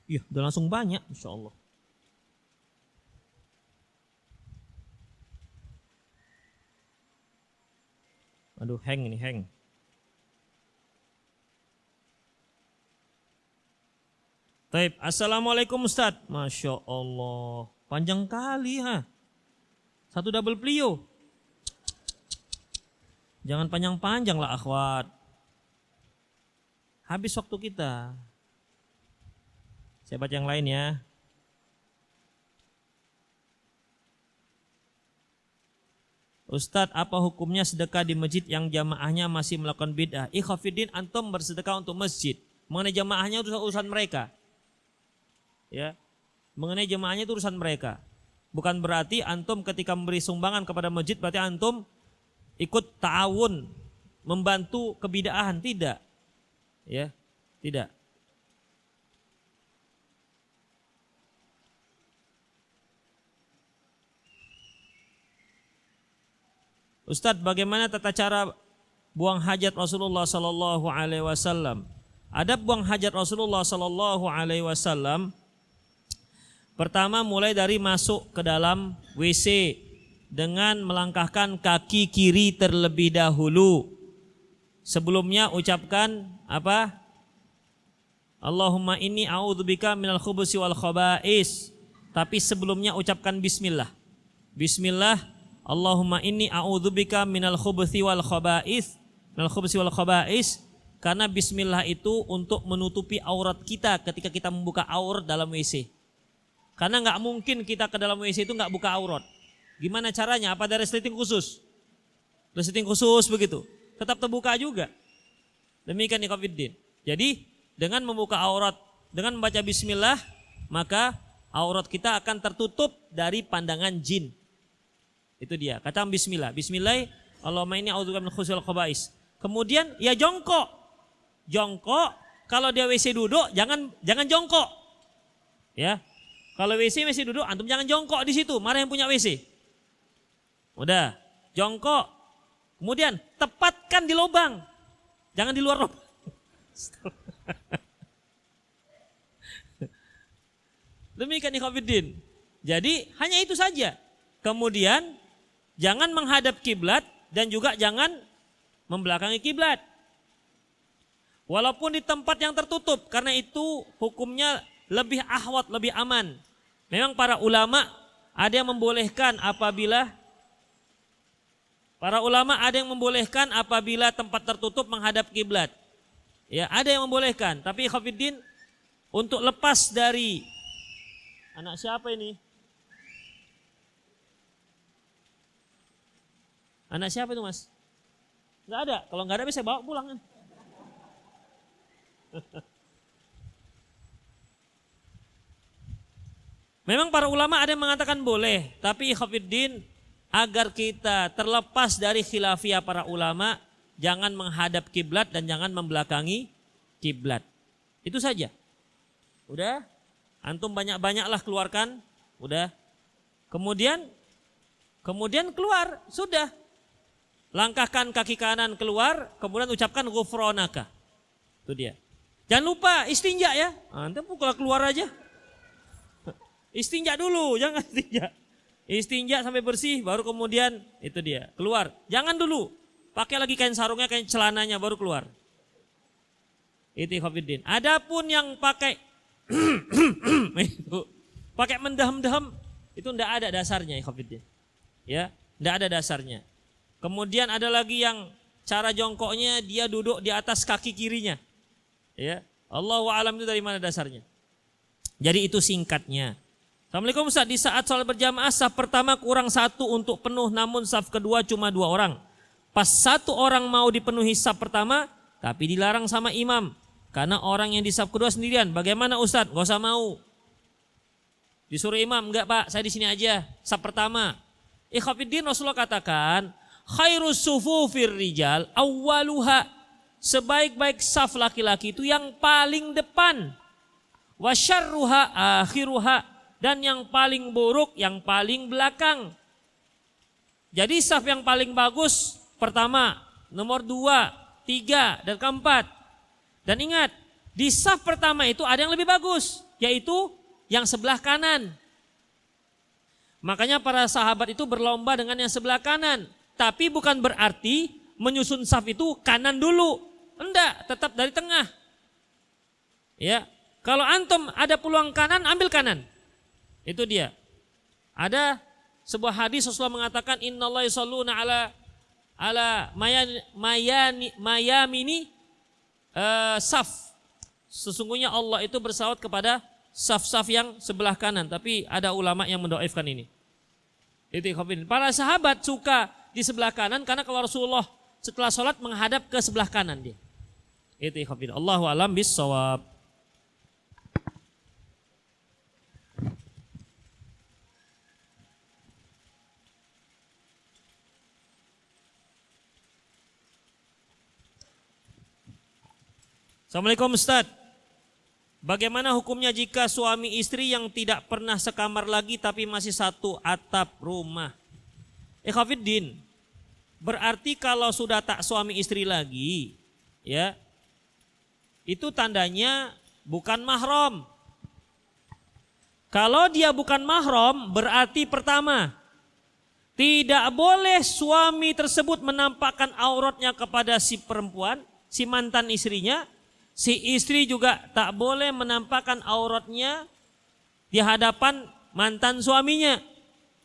S2: Iya, udah langsung banyak, insya Allah. Aduh, hang ini, hang. Taib, assalamualaikum Ustaz. Masya Allah, panjang kali ha. Satu double plio. Jangan panjang-panjang lah akhwat. Habis waktu kita. Saya baca yang lain ya. Ustadz, apa hukumnya sedekah di masjid yang jamaahnya masih melakukan bid'ah? Ikhwafiddin, antum bersedekah untuk masjid. Mengenai jamaahnya itu urusan mereka. Ya. Mengenai jamaahnya itu urusan mereka. Bukan berarti antum ketika memberi sumbangan kepada masjid berarti antum ikut ta'awun, membantu kebid'ahan, tidak. Ya, tidak. Ustadz, bagaimana tata cara buang hajat Rasulullah Sallallahu Alaihi Wasallam? Adab buang hajat Rasulullah Sallallahu Alaihi Wasallam. Pertama, mulai dari masuk ke dalam WC dengan melangkahkan kaki kiri terlebih dahulu. Sebelumnya ucapkan apa? Allahumma inni a'udzubika minal khubusi wal khaba'is. Tapi sebelumnya ucapkan bismillah. Bismillah. Allahumma inni a'udzubika minal khubuthi wal khaba'is. Minal khubuthi wal khaba'is. Karena bismillah itu untuk menutupi aurat kita ketika kita membuka aurat dalam WC. Karena nggak mungkin kita ke dalam WC itu nggak buka aurat. Gimana caranya? Apa ada resleting khusus? Resleting khusus begitu. Tetap terbuka juga. Demikian ikhwatiddin. Jadi dengan membuka aurat, dengan membaca bismillah, maka aurat kita akan tertutup dari pandangan jin. Itu dia. Kata bismillah. Bismillah. Allahumma inni a'udzubika minal khubuthi wal khaba'is. Kemudian ya jongkok. Jongkok. Kalau dia WC duduk, jangan jongkok. Ya. Kalau WC duduk, antum jangan jongkok di situ. Mana yang punya WC? Udah. Jongkok. Kemudian tepatkan di lubang. Jangan di luar lubang. Demikian ikhwatiddin. Jadi hanya itu saja. Kemudian jangan menghadap kiblat dan juga jangan membelakangi kiblat. Walaupun di tempat yang tertutup, karena itu hukumnya lebih ahwat, lebih aman. Memang para ulama ada yang membolehkan apabila tempat tertutup menghadap kiblat. Ya, ada yang membolehkan, tapi ikhwatiddin untuk lepas dari anak siapa ini? Anak siapa itu mas? Enggak ada. Kalau enggak ada bisa bawa pulang kan. Memang para ulama ada yang mengatakan boleh. Tapi ikhwatiddin, agar kita terlepas dari khilafiyah para ulama, jangan menghadap kiblat dan jangan membelakangi kiblat. Itu saja. Udah? Antum banyak-banyaklah keluarkan. Udah? Kemudian keluar. Sudah. Langkahkan kaki kanan keluar, kemudian ucapkan ghufranaka. Itu dia. Jangan lupa istinja ya. Antum pukul keluar aja. Istinja dulu, jangan istinja. Istinja sampai bersih, baru kemudian itu dia. Keluar. Jangan dulu. Pakai lagi kain sarungnya, kain celananya, baru keluar. Itu ikhwatiddin. Adapun yang pakai itu, pakai mendahem-dahem, itu enggak ada dasarnya ikhwatiddin. Ya, enggak ada dasarnya. Kemudian ada lagi yang cara jongkoknya dia duduk di atas kaki kirinya. Ya, Allahu a'lam itu dari mana dasarnya. Jadi itu singkatnya. Assalamualaikum Ustaz, di saat sholat berjamaah saf pertama kurang satu untuk penuh, namun saf kedua cuma 2 orang. Pas satu orang mau dipenuhi saf pertama, tapi dilarang sama imam. Karena orang yang di saf kedua sendirian, bagaimana Ustadz? Gak usah mau. Disuruh imam, enggak Pak, saya di sini aja, saf pertama. Ikhwafiddin, Rasulullah katakan, khairus sufufir rijal awwaluha. Sebaik-baik saf laki-laki itu yang paling depan. Wa syarruha akhiruha. Dan yang paling buruk yang paling belakang. Jadi saf yang paling bagus pertama, nomor 2, 3, dan keempat. Dan ingat, di saf pertama itu ada yang lebih bagus, yaitu yang sebelah kanan. Makanya para sahabat itu berlomba dengan yang sebelah kanan. Tapi bukan berarti menyusun saf itu kanan dulu. Enggak, tetap dari tengah. Ya, kalau antum ada peluang kanan, ambil kanan. Itu dia. Ada sebuah hadis Rasulullah mengatakan innallaha yusholluna ala mayamini saf. Sesungguhnya Allah itu bersalawat kepada saf-saf yang sebelah kanan. Tapi ada ulama yang mendoaifkan ini. Itu para sahabat suka di sebelah kanan karena kalau Rasulullah setelah sholat menghadap ke sebelah kanan dia. Itu Allahu a'lam bis-shawab. Assalamualaikum Ustaz. Bagaimana hukumnya jika suami istri yang tidak pernah sekamar lagi tapi masih satu atap rumah? Ikhwafiddin, berarti kalau sudah tak suami istri lagi, ya, itu tandanya bukan mahram. Kalau dia bukan mahram, berarti pertama, tidak boleh suami tersebut menampakkan auratnya kepada si perempuan, si mantan istrinya. Si istri juga tak boleh menampakkan auratnya di hadapan mantan suaminya.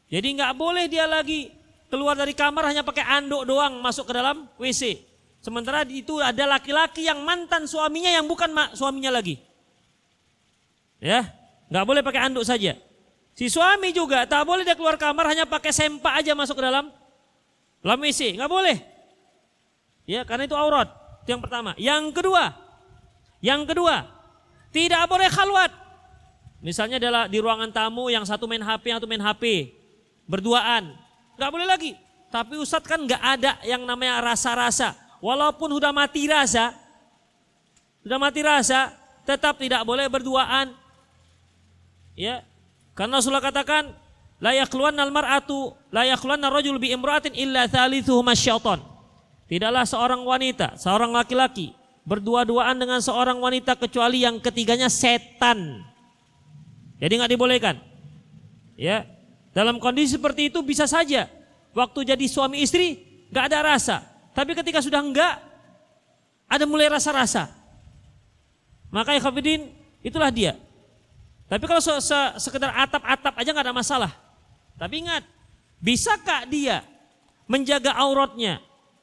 S2: Jadi nggak boleh dia lagi keluar dari kamar hanya pakai anduk doang masuk ke dalam WC. Sementara itu ada laki-laki yang mantan suaminya yang bukan suaminya lagi. Ya, nggak boleh pakai anduk saja. Si suami juga tak boleh dia keluar kamar hanya pakai sempak aja masuk ke dalam WC. Nggak boleh. Ya, karena itu aurat. Itu yang pertama. Yang kedua, tidak boleh khalwat. Misalnya adalah di ruangan tamu yang satu main HP, yang satu main HP. Berduaan. Gak boleh lagi. Tapi Ustadz kan gak ada yang namanya rasa-rasa. Walaupun sudah mati rasa, tetap tidak boleh berduaan. Ya, karena Rasulullah katakan, la yakhluwanna al-mar'atu, la yakhluwanna rajul bi imra'atin illa thalithuhuma syaitan. Tidaklah seorang wanita, seorang laki-laki berdua-duaan dengan seorang wanita kecuali yang ketiganya setan. Jadi nggak dibolehkan. Ya, dalam kondisi seperti itu bisa saja waktu jadi suami istri nggak ada rasa, tapi ketika sudah enggak ada mulai rasa-rasa. Maka ikhwatiddin itulah dia. Tapi kalau sekedar atap-atap aja nggak ada masalah. Tapi ingat, bisakah dia menjaga auratnya?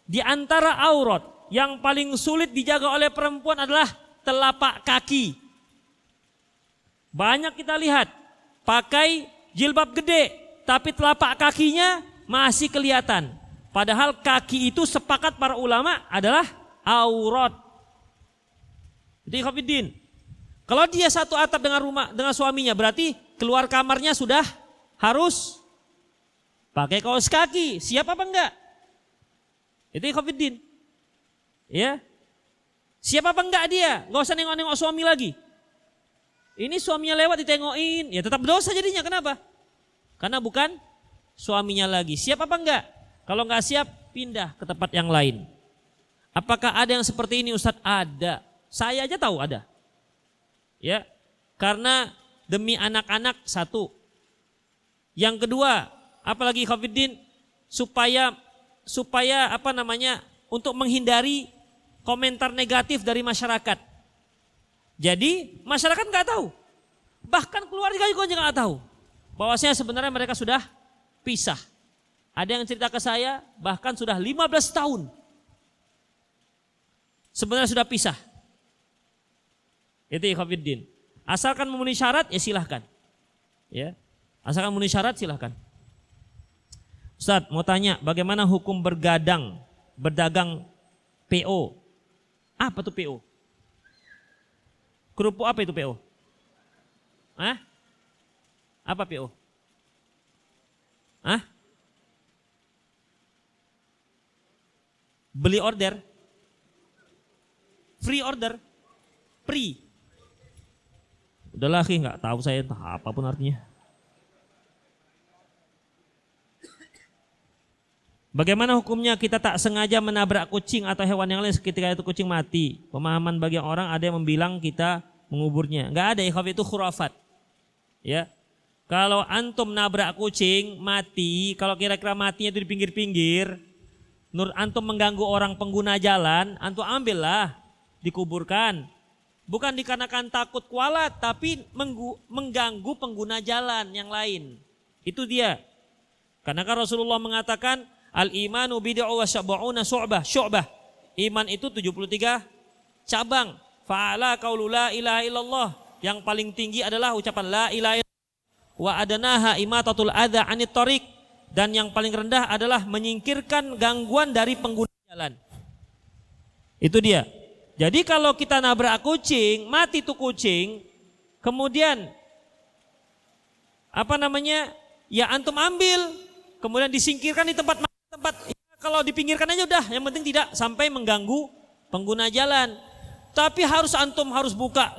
S2: Di antara aurat yang paling sulit dijaga oleh perempuan adalah telapak kaki. Banyak kita lihat pakai jilbab gede, tapi telapak kakinya masih kelihatan. Padahal kaki itu sepakat para ulama adalah aurat. Jadi ikhwatiddin, kalau dia satu atap dengan suaminya, berarti keluar kamarnya sudah harus pakai kaos kaki. Siap apa enggak? Itu ikhwatiddin. Ya, siapa apa enggak dia? Gak usah nengok-nengok suami lagi. Ini suaminya lewat ditengokin, ya tetap dosa jadinya. Kenapa? Karena bukan suaminya lagi. Siap apa enggak? Kalau enggak siap, pindah ke tempat yang lain. Apakah ada yang seperti ini Ustadz? Ada. Saya aja tahu ada. Ya, karena demi anak-anak satu. Yang kedua, apalagi Khafiddin, supaya untuk menghindari komentar negatif dari masyarakat. Jadi masyarakat nggak tahu, bahkan keluarga juga nggak tahu bahwasanya sebenarnya mereka sudah pisah. Ada yang cerita ke saya bahkan sudah 15 tahun sebenarnya sudah pisah. Itu ikhwatiddin. Asalkan memenuhi syarat ya silahkan. Ya, asalkan memenuhi syarat silahkan. Ustaz mau tanya, bagaimana hukum berdagang PO? Apa tuh PO? Kerupuk apa itu PO? Hah? Apa PO? Hah? Beli order? Free order? Free? Udahlah nggak tahu saya entah apapun artinya. Bagaimana hukumnya kita tak sengaja menabrak kucing atau hewan yang lain ketika itu kucing mati? Pemahaman bagi orang ada yang bilang kita menguburnya. Enggak ada, ikhwaf, itu khurafat. Ya. Kalau antum nabrak kucing mati, kalau kira-kira matinya itu di pinggir-pinggir, menurut antum mengganggu orang pengguna jalan, antum ambillah, dikuburkan. Bukan dikarenakan takut kualat, tapi mengganggu pengguna jalan yang lain. Itu dia. Karena kan Rasulullah mengatakan al-imanu bid'u wa sab'una syu'bah. Iman itu 73 cabang. Fa'ala qaulu la ilaha illallah. Yang paling tinggi adalah ucapan la ilaha illallah. Wa adanaha imatatul adza 'anit thariq. Dan yang paling rendah adalah menyingkirkan gangguan dari pengguna jalan. Itu dia. Jadi kalau kita nabrak kucing, mati tuh kucing, kemudian ya antum ambil, kemudian disingkirkan di tempat ya, kalau dipinggirkan aja udah, yang penting tidak sampai mengganggu pengguna jalan. Tapi antum harus buka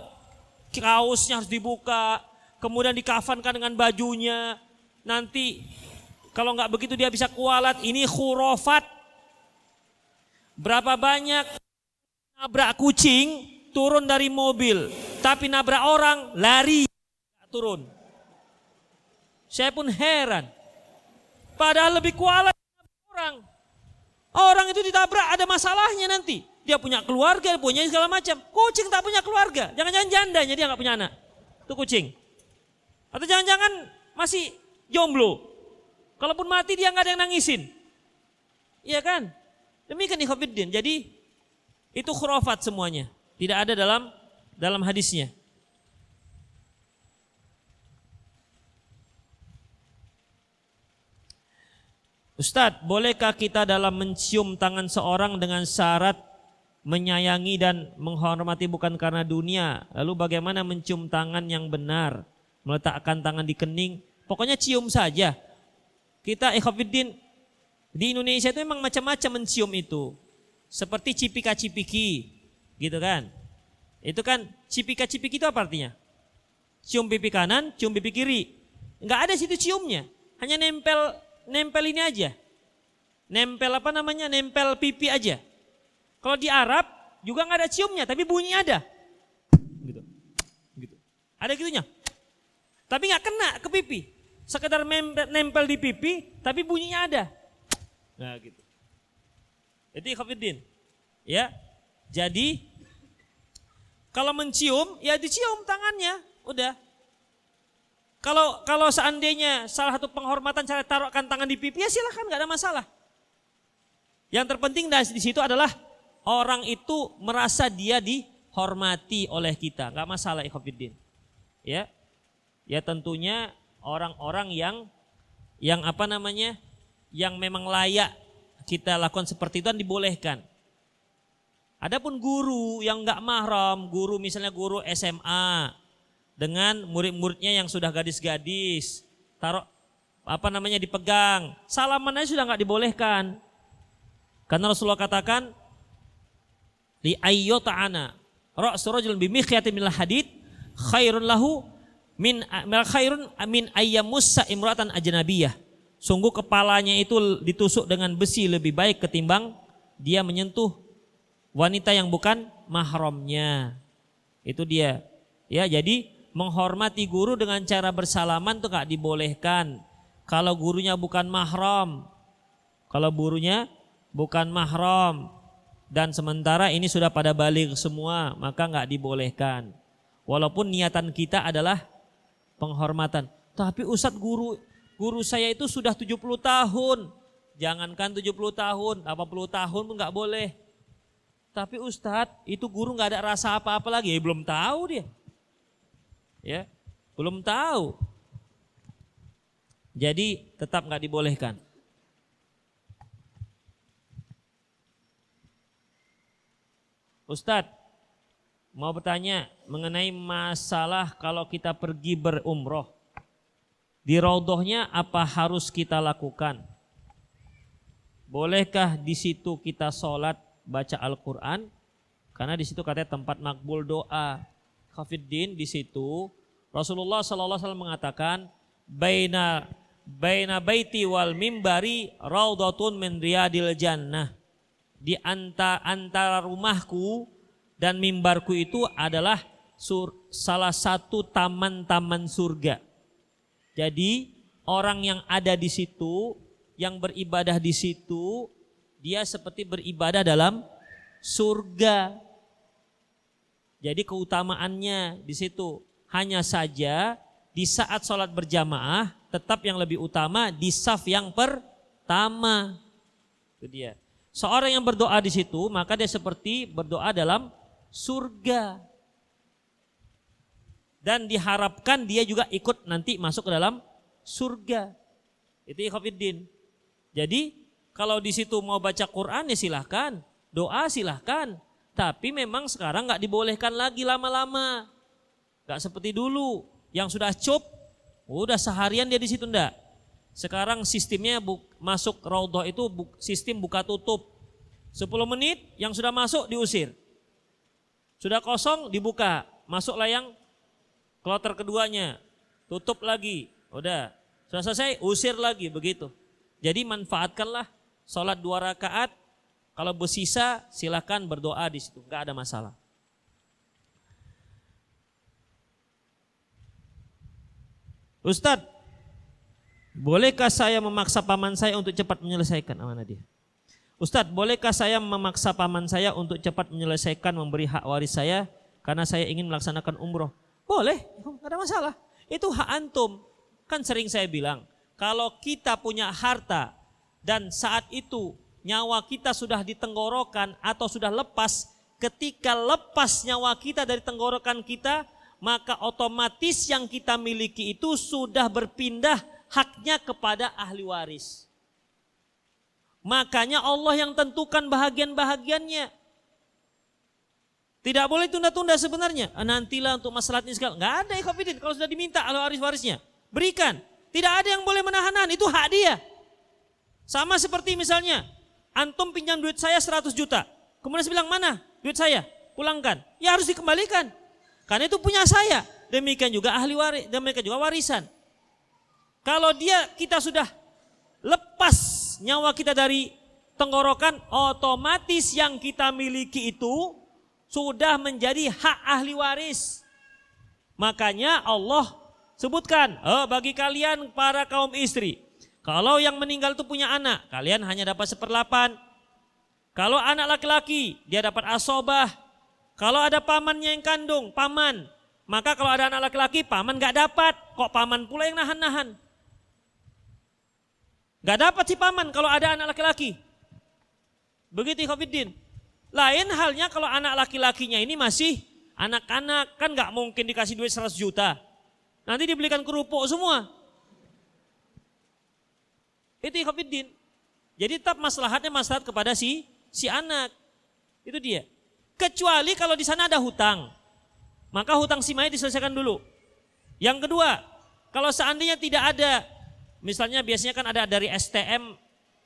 S2: kaosnya, harus dibuka, kemudian dikafankan dengan bajunya. Nanti kalau nggak begitu dia bisa kualat. Ini khurafat. Berapa banyak nabrak kucing turun dari mobil, tapi nabrak orang lari turun. Saya pun heran. Padahal lebih kualat orang. Orang itu ditabrak ada masalahnya nanti. Dia punya keluarga, punya segala macam. Kucing tak punya keluarga. Jangan-jangan jandanya dia nggak punya anak. Itu kucing. Atau jangan-jangan masih jomblo. Kalaupun mati dia nggak ada yang nangisin. Iya kan? Demikian ikhwatiddin. Jadi itu khurafat semuanya. Tidak ada dalam hadisnya. Ustadz, bolehkah kita dalam mencium tangan seorang dengan syarat menyayangi dan menghormati bukan karena dunia? Lalu bagaimana mencium tangan yang benar? Meletakkan tangan di kening? Pokoknya cium saja. Kita ikhwatiddin di Indonesia itu memang macam-macam mencium itu. Seperti cipika-cipiki, gitu kan? Itu kan cipika-cipiki itu apa artinya? Cium pipi kanan, cium pipi kiri. Enggak ada situ ciumnya. Hanya nempel ini aja. Nempel pipi aja. Kalau di Arab juga enggak ada ciumnya, tapi bunyi ada. Gitu. Ada gitunya. Tapi enggak kena ke pipi. Sekedar nempel di pipi, tapi bunyinya ada. Nah, gitu. Itu ikhwatiddin. Ya. Jadi kalau mencium ya dicium tangannya, udah. Kalau seandainya salah satu penghormatan cara taruhkan tangan di pipi ya silahkan, enggak ada masalah. Yang terpenting di situ adalah orang itu merasa dia dihormati oleh kita, enggak masalah ikhwatiddin. Ya. Ya tentunya orang-orang yang yang memang layak kita lakukan seperti itu dan dibolehkan. Adapun guru yang enggak mahram, misalnya guru SMA dengan murid-muridnya yang sudah gadis-gadis, dipegang, salaman aja sudah enggak dibolehkan. Karena Rasulullah katakan li ayyata'ana ra'su rajulin bi mikhyatin minal hadid khairun lahu min ayyamussa imra'atan ajnabiyah. Sungguh kepalanya itu ditusuk dengan besi lebih baik ketimbang dia menyentuh wanita yang bukan mahramnya. Itu dia. Ya, jadi menghormati guru dengan cara bersalaman itu enggak dibolehkan. Kalau gurunya bukan mahram. Kalau gurunya bukan mahram dan sementara ini sudah pada baligh semua, maka enggak dibolehkan. Walaupun niatan kita adalah penghormatan. Tapi Ustadz, guru saya itu sudah 70 tahun. Jangankan 70 tahun, 80 tahun pun enggak boleh. Tapi Ustadz, itu guru enggak ada rasa apa-apa lagi. Ya, belum tahu dia. Ya, belum tahu. Jadi tetap enggak dibolehkan. Ustadz, mau bertanya mengenai masalah kalau kita pergi berumroh. Di raudhahnya apa harus kita lakukan? Bolehkah di situ kita sholat baca Al-Quran? Karena di situ katanya tempat makbul doa. Khafiddin, di situ Rasulullah SAW mengatakan baina baiti wal mimbari raudhatun min riyadil jannah. Di antara rumahku dan mimbarku itu adalah salah satu taman-taman surga. Jadi orang yang ada di situ, yang beribadah di situ, dia seperti beribadah dalam surga. Jadi keutamaannya di situ. Hanya saja di saat sholat berjamaah tetap yang lebih utama di saf yang pertama. Itu dia. Seorang yang berdoa di situ maka dia seperti berdoa dalam surga. Dan diharapkan dia juga ikut nanti masuk ke dalam surga. Itu ikhwatiddin. Jadi kalau di situ mau baca Quran ya silahkan, doa silahkan. Tapi memang sekarang nggak dibolehkan lagi lama-lama. Nggak seperti dulu yang sudah cup, udah seharian dia di situ enggak. Sekarang sistemnya masuk raudhah itu sistem buka tutup. 10 menit yang sudah masuk diusir. Sudah kosong dibuka, masuklah yang kloter keduanya, tutup lagi. Udah, sudah selesai usir lagi begitu. Jadi manfaatkanlah sholat 2 rakaat. Kalau bersisa silakan berdoa di situ, enggak ada masalah. Ustadz, bolehkah saya memaksa paman saya untuk cepat menyelesaikan amanah dia? Ustadz, bolehkah saya memaksa paman saya untuk cepat menyelesaikan memberi hak waris saya karena saya ingin melaksanakan umroh? Boleh, nggak ada masalah. Itu hak antum. Kan sering saya bilang, kalau kita punya harta dan saat itu nyawa kita sudah di tenggorokan atau sudah lepas, ketika lepas nyawa kita dari tenggorokan kita, maka otomatis yang kita miliki itu sudah berpindah haknya kepada ahli waris. Makanya Allah yang tentukan bahagian-bahagiannya. Tidak boleh tunda-tunda sebenarnya. Nantilah untuk masalah ini segala. Enggak ada ikhwatiddin kalau sudah diminta ahli warisnya. Berikan. Tidak ada yang boleh menahan, itu hak dia. Sama seperti misalnya, antum pinjam duit saya 100 juta. Kemudian saya bilang, mana duit saya? Pulangkan. Ya harus dikembalikan. Karena itu punya saya. Demikian juga ahli waris, demikian juga warisan. Kalau kita sudah lepas nyawa kita dari tenggorokan, otomatis yang kita miliki itu sudah menjadi hak ahli waris. Makanya Allah sebutkan, bagi kalian para kaum istri, kalau yang meninggal itu punya anak, kalian hanya dapat 1/8. Kalau anak laki-laki, dia dapat asobah. Kalau ada pamannya yang kandung, paman. Maka kalau ada anak laki-laki, paman gak dapat. Kok paman pula yang nahan-nahan? Gak dapat si paman kalau ada anak laki-laki. Begitu ikhwatiddin. Lain halnya kalau anak laki-lakinya ini masih anak-anak. Kan gak mungkin dikasih duit 100 juta. Nanti dibelikan kerupuk semua. Itu ikhwatiddin. Jadi tetap maslahatnya maslahat kepada si anak. Itu dia. Kecuali kalau di sana ada hutang. Maka hutang si mayit diselesaikan dulu. Yang kedua, kalau seandainya tidak ada, misalnya biasanya kan ada dari STM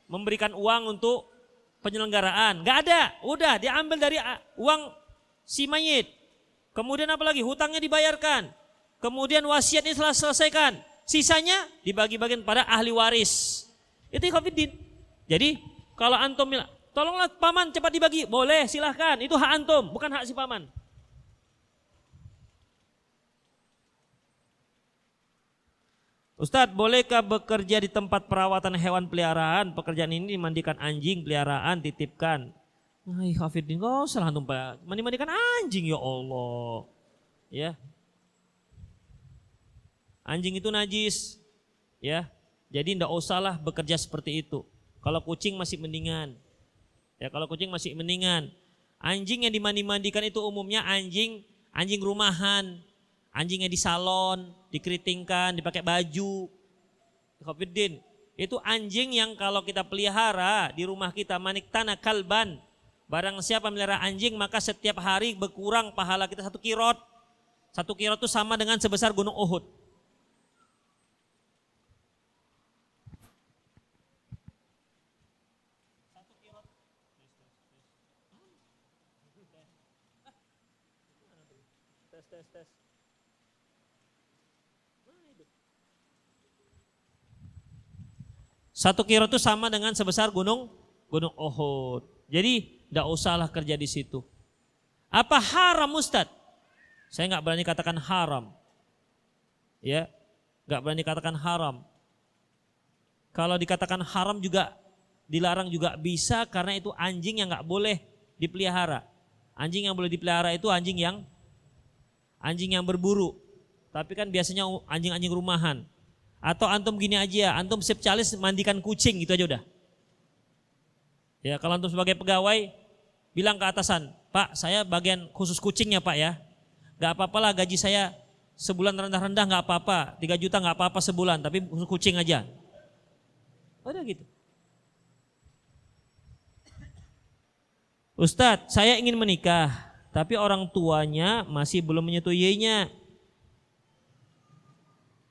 S2: memberikan uang untuk penyelenggaraan. Gak ada, udah diambil dari uang si mayit. Kemudian apa lagi? Hutangnya dibayarkan. Kemudian wasiatnya telah selesaikan. Sisanya dibagi-bagikan pada ahli waris. Itu ikhwatiddin. Jadi kalau antum bilang, tolonglah paman cepat dibagi. Boleh, silahkan. Itu hak antum, bukan hak si paman. Ustadz, bolehkah bekerja di tempat perawatan hewan peliharaan? Pekerjaan ini dimandikan anjing peliharaan, titipkan. Hai Hafiddin, kok salah antum Pak? Mandi-mandikan anjing ya Allah. Ya. Anjing itu najis. Ya. Jadi tidak usahlah bekerja seperti itu. Kalau kucing masih mendingan. Ya, kalau kucing masih mendingan. Anjing yang dimandi-mandikan itu umumnya anjing rumahan. Anjingnya di salon, dikeritingkan, dipakai baju. Itu anjing yang kalau kita pelihara di rumah kita, manik tanah kalban. Barang siapa melihara anjing maka setiap hari berkurang pahala kita 1 kirot. 1 kirot itu sama dengan sebesar gunung Uhud. Tes. 1 kirot itu sama dengan sebesar gunung Uhud. Jadi tidak usahlah kerja di situ. Apa haram Ustaz? Saya nggak berani katakan haram. Ya, nggak berani katakan haram. Kalau dikatakan haram juga dilarang juga bisa karena itu anjing yang nggak boleh dipelihara. Anjing yang boleh dipelihara itu anjing yang berburu. Tapi kan biasanya anjing-anjing rumahan. Atau antum gini aja, antum spesialis mandikan kucing gitu aja udah. Ya kalau antum sebagai pegawai bilang ke atasan, Pak saya bagian khusus kucingnya Pak ya. Gak apa-apalah gaji saya sebulan rendah-rendah gak apa-apa, 3 juta gak apa-apa sebulan, tapi khusus kucing aja. Udah gitu. Ustadz saya ingin menikah, tapi orang tuanya masih belum menyetujuinya.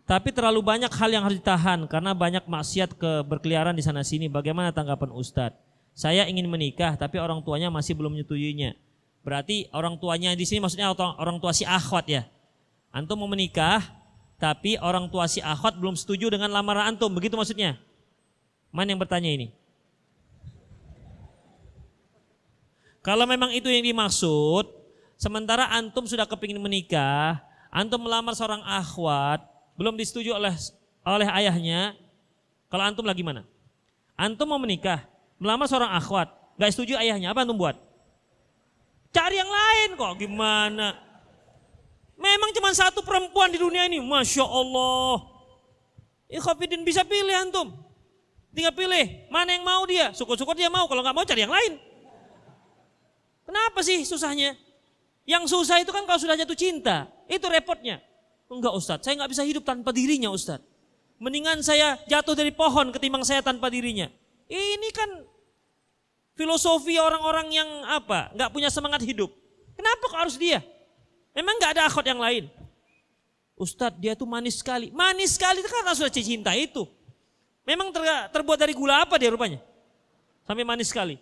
S2: Tapi terlalu banyak hal yang harus ditahan karena banyak maksiat berkeliaran di sana sini. Bagaimana tanggapan Ustadz? Saya ingin menikah tapi orang tuanya masih belum menyetujuinya. Berarti orang tuanya di sini maksudnya orang tua si akhwat ya. Antum mau menikah tapi orang tua si akhwat belum setuju dengan lamaran antum. Begitu maksudnya? Mana yang bertanya ini? Kalau memang itu yang dimaksud, sementara antum sudah kepingin menikah, antum melamar seorang akhwat, belum disetujui oleh ayahnya, kalau antum lagi mana? Antum mau menikah, melamar seorang akhwat, gak setuju ayahnya, apa antum buat? Cari yang lain kok, gimana? Memang cuma 1 perempuan di dunia ini, Masya Allah. Ikhwafidin bisa pilih antum. Tinggal pilih, mana yang mau dia, syukur-syukur dia mau, kalau gak mau cari yang lain. Kenapa sih susahnya? Yang susah itu kan kalau sudah jatuh cinta, itu repotnya. Enggak Ustadz, saya nggak bisa hidup tanpa dirinya Ustadz. Mendingan saya jatuh dari pohon ketimbang saya tanpa dirinya. Ini kan filosofi orang-orang yang nggak punya semangat hidup. Kenapa kok harus dia? Memang nggak ada akhwat yang lain. Ustadz dia tuh manis sekali. Manis sekali itu karena sudah cinta itu. Memang terbuat dari gula apa dia rupanya? Sampai manis sekali.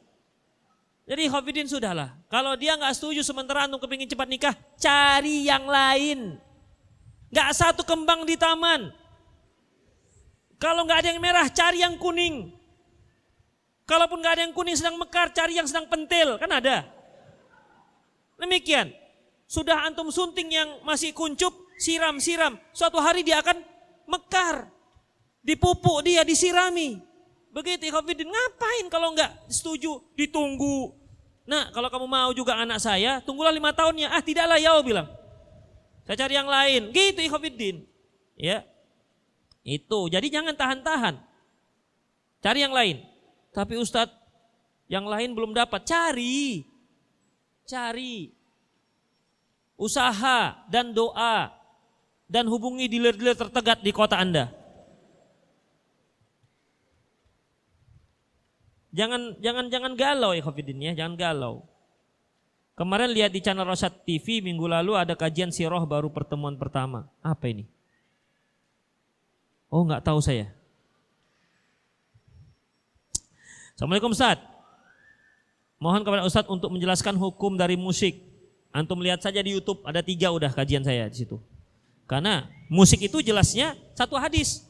S2: Jadi Hafidin sudahlah. Kalau dia nggak setuju sementara antum kepingin cepat nikah, cari yang lain. Gak 1 kembang di taman. Kalau gak ada yang merah, cari yang kuning. Kalaupun gak ada yang kuning sedang mekar, cari yang sedang pentil. Kan ada. Demikian. Sudah antum sunting yang masih kuncup, siram. Suatu hari dia akan mekar. Dipupuk dia, disirami. Begitu Ikhwafidin. Ngapain kalau gak setuju? Ditunggu. Nah kalau kamu mau juga anak saya, tunggulah 5 tahunnya. Tidaklah ya bilang. Saya cari yang lain, gitu Ikhwafidin. Ya, itu. Jadi jangan tahan-tahan. Cari yang lain. Tapi Ustadz, yang lain belum dapat. Cari. Usaha dan doa. Dan hubungi dealer-dealer terdekat di kota Anda. Jangan galau Ikhwafidin ya, jangan galau. Kemarin lihat di channel Rosyad TV minggu lalu ada kajian sirah baru pertemuan pertama. Apa ini? Oh nggak tahu saya. Assalamualaikum Ustaz. Mohon kepada Ustaz untuk menjelaskan hukum dari musik. Antum lihat saja di YouTube ada 3 udah kajian saya di situ. Karena musik itu jelasnya 1 hadis.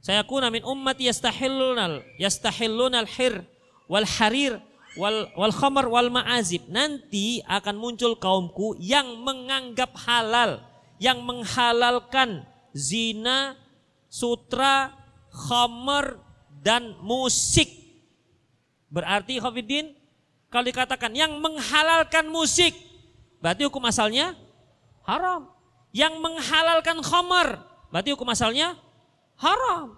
S2: Saya kuna min ummati yastahillunal hir wal harir wal khamar wal ma'azib. Nanti akan muncul kaumku yang menganggap halal, yang menghalalkan zina, sutra, khamar dan musik. Berarti Khafidin kalau dikatakan yang menghalalkan musik, berarti hukum asalnya haram. Yang menghalalkan khamar, berarti hukum asalnya haram.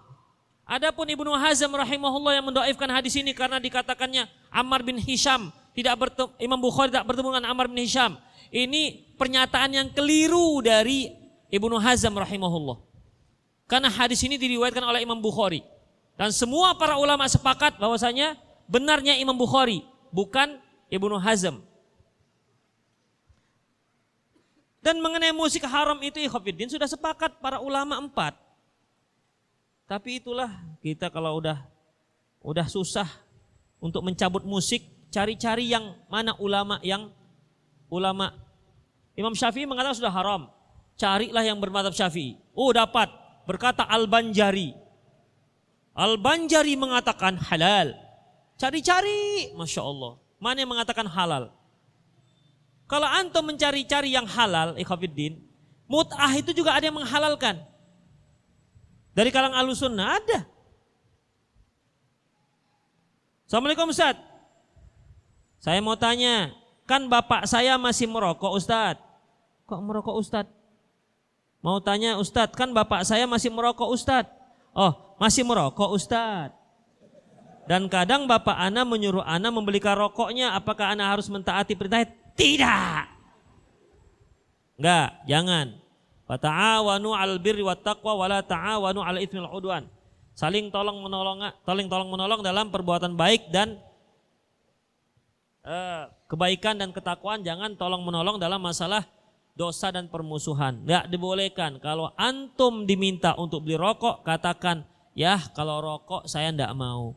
S2: Adapun Ibnu Hazm rahimahullah yang mendoaifkan hadis ini karena dikatakannya Ammar bin Hisham Imam Bukhari tidak bertemu dengan Ammar bin Hisham. Ini pernyataan yang keliru dari Ibnu Hazm rahimahullah. Karena hadis ini diriwayatkan oleh Imam Bukhari dan semua para ulama sepakat bahwasanya benarnya Imam Bukhari bukan Ibnu Hazm. Dan mengenai musik haram itu ikhwatiddin sudah sepakat para ulama 4. Tapi itulah kita kalau udah susah untuk mencabut musik, cari-cari yang mana ulama Imam Syafi'i mengatakan sudah haram. Carilah yang bermadzhab Syafi'i. Oh dapat, berkata Al-Banjari. Al-Banjari mengatakan halal. Cari-cari, Masya Allah. Mana yang mengatakan halal? Kalau antum mencari-cari yang halal, ikhwatiddin, mut'ah itu juga ada yang menghalalkan. Dari kalangan Ahlus Sunnah ada. Assalamualaikum Ustaz. Saya mau tanya, kan bapak saya masih merokok Ustaz. Kok merokok Ustaz? Mau tanya Ustaz, kan bapak saya masih merokok Ustaz. Oh, masih merokok Ustaz. Dan kadang bapak ana menyuruh ana membelikan rokoknya, apakah ana harus mentaati perintahnya? Tidak. Enggak, jangan. Fata'awanu 'alal birri wat taqwa wa la ta'awanu 'alal itsmi wal 'udwan. Saling tolong menolong dalam perbuatan baik dan kebaikan dan ketakwaan, jangan tolong menolong dalam masalah dosa dan permusuhan. Enggak dibolehkan. Kalau antum diminta untuk beli rokok, katakan, "Ya, kalau rokok saya enggak mau."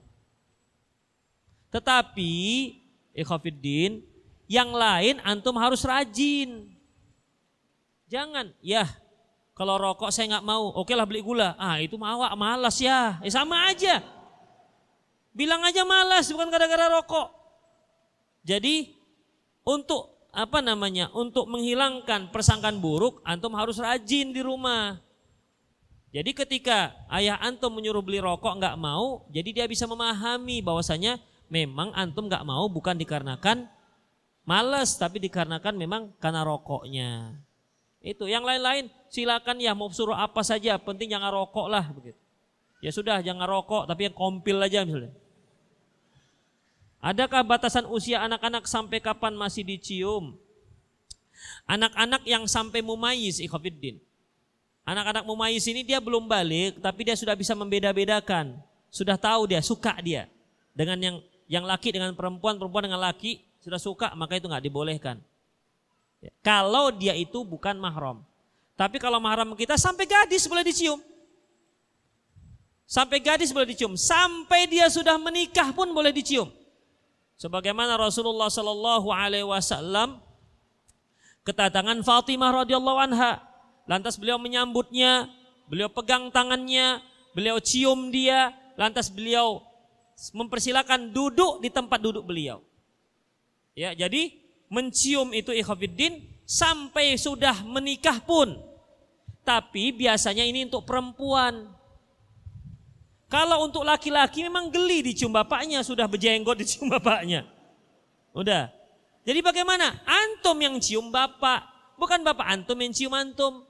S2: Tetapi ikhwatiddin, yang lain antum harus rajin. Jangan, ya kalau rokok saya nggak mau, oke lah beli gula. Itu malas ya, sama aja. Bilang aja malas, bukan gara-gara rokok. Jadi untuk untuk menghilangkan persangkaan buruk, antum harus rajin di rumah. Jadi ketika ayah antum menyuruh beli rokok nggak mau, jadi dia bisa memahami bahwasanya memang antum nggak mau bukan dikarenakan malas, tapi dikarenakan memang karena rokoknya. Itu yang lain-lain silakan ya, mau suruh apa saja, penting jangan rokok lah begitu. Ya sudah jangan rokok, tapi yang kompil aja misalnya. Adakah batasan usia anak-anak sampai kapan masih dicium? Anak-anak yang sampai mumayyiz ikhwatiddin. Anak-anak mumayyiz ini dia belum balik, tapi dia sudah bisa membeda-bedakan. Sudah tahu dia, suka dia. Dengan yang laki dengan perempuan, perempuan dengan laki, sudah suka, maka itu nggak dibolehkan. Ya, kalau dia itu bukan mahram. Tapi kalau mahram kita sampai gadis boleh dicium. Sampai gadis boleh dicium. Sampai dia sudah menikah pun boleh dicium. Sebagaimana Rasulullah Sallallahu Alaihi Wasallam kedatangan Fatimah radhiyallahu anha. Lantas beliau menyambutnya, beliau pegang tangannya, beliau cium dia. Lantas beliau mempersilakan duduk di tempat duduk beliau. Ya, jadi mencium itu ikhwatiddin sampai sudah menikah pun. Tapi biasanya ini untuk perempuan. Kalau untuk laki-laki memang geli dicium bapaknya, sudah berjenggot dicium bapaknya. Udah. Jadi bagaimana? Antum yang cium bapak, bukan bapak antum yang cium antum.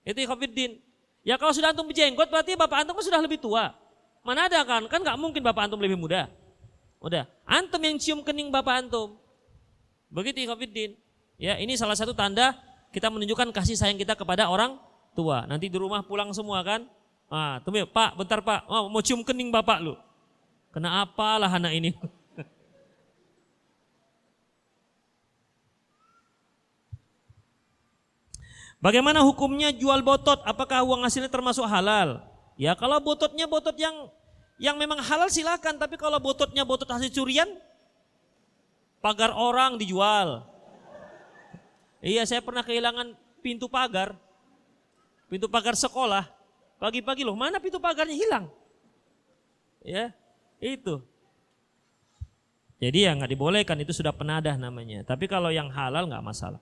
S2: Itu ikhwatiddin. Ya kalau sudah antum berjenggot berarti bapak antum kan sudah lebih tua. Mana ada kan nggak mungkin bapak antum lebih muda. Udah, antum yang cium kening bapak antum. Begitu ikhwatiddin. Ya, ini salah satu tanda kita menunjukkan kasih sayang kita kepada orang tua. Nanti di rumah pulang semua kan? Tunggu Pak, bentar Pak, mau cium kening bapak lu. Kena apalah anak ini? Bagaimana hukumnya jual botot? Apakah uang hasilnya termasuk halal? Ya kalau bototnya botot yang memang halal silakan, tapi kalau bototnya botot hasil curian, pagar orang dijual. Iya, saya pernah kehilangan pintu pagar sekolah. Pagi-pagi loh, mana pintu pagarnya hilang? Ya, itu. Jadi ya nggak dibolehkan, itu sudah penadah namanya. Tapi kalau yang halal nggak masalah.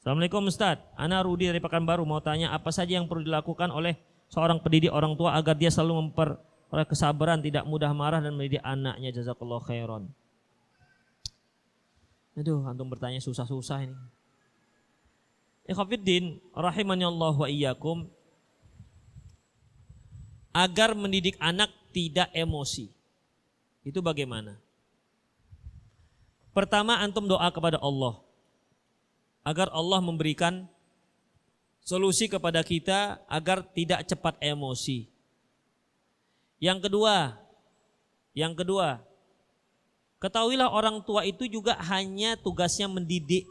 S2: Assalamualaikum Ustaz, Ana Rudi dari Pekanbaru mau tanya apa saja yang perlu dilakukan oleh seorang pendidik orang tua agar dia selalu memperoleh kesabaran, tidak mudah marah dan mendidik anaknya. Jazakallahu khairan. Aduh, antum bertanya susah-susah ini. Ikhwatiddin, rahimani Allah wa iyyakum. Agar mendidik anak tidak emosi. Itu bagaimana? Pertama, antum doa kepada Allah. Agar Allah memberikan solusi kepada kita agar tidak cepat emosi. Yang kedua, Ketahuilah orang tua itu juga hanya tugasnya mendidik.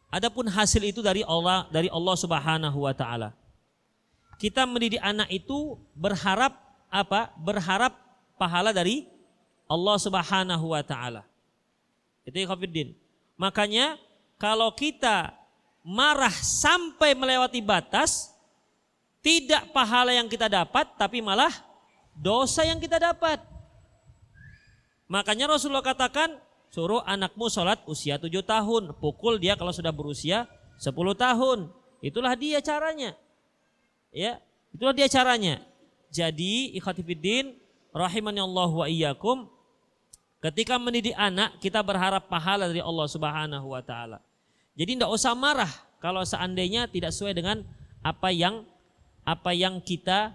S2: Adapun hasil itu dari Allah Subhanahu wa taala. Kita mendidik anak itu berharap apa? Berharap pahala dari Allah Subhanahu wa taala. Itu ikhwatiddin. Makanya kalau kita marah sampai melewati batas, tidak pahala yang kita dapat, tapi malah dosa yang kita dapat. Makanya Rasulullah katakan, suruh anakmu sholat usia 7 tahun, pukul dia kalau sudah berusia 10 tahun. Itulah dia caranya. Ya, itulah dia caranya. Jadi ikhwati fiddin, rahimani Allah wa iyyakum, ketika mendidik anak kita berharap pahala dari Allah Subhanahu wa taala. Jadi tidak usah marah kalau seandainya tidak sesuai dengan apa yang kita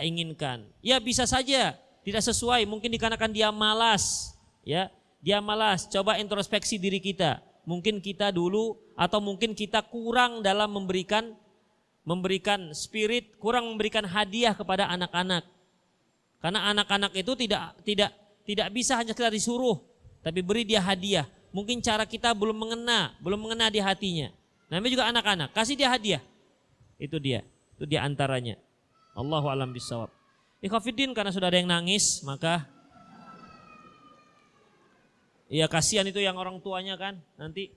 S2: inginkan. Ya bisa saja tidak sesuai, mungkin dikarenakan dia malas, ya. Dia malas, coba introspeksi diri kita. Mungkin kita dulu atau mungkin kita kurang dalam memberikan spirit, kurang memberikan hadiah kepada anak-anak. Karena anak-anak itu tidak bisa hanya kita disuruh, tapi beri dia hadiah. Mungkin cara kita belum mengena di hatinya. Namanya juga anak-anak, kasih dia hadiah. Itu dia antaranya. Allahu a'lam bishawab. Ikhwatiddin, karena sudah ada yang nangis, maka ya kasihan itu yang orang tuanya kan, nanti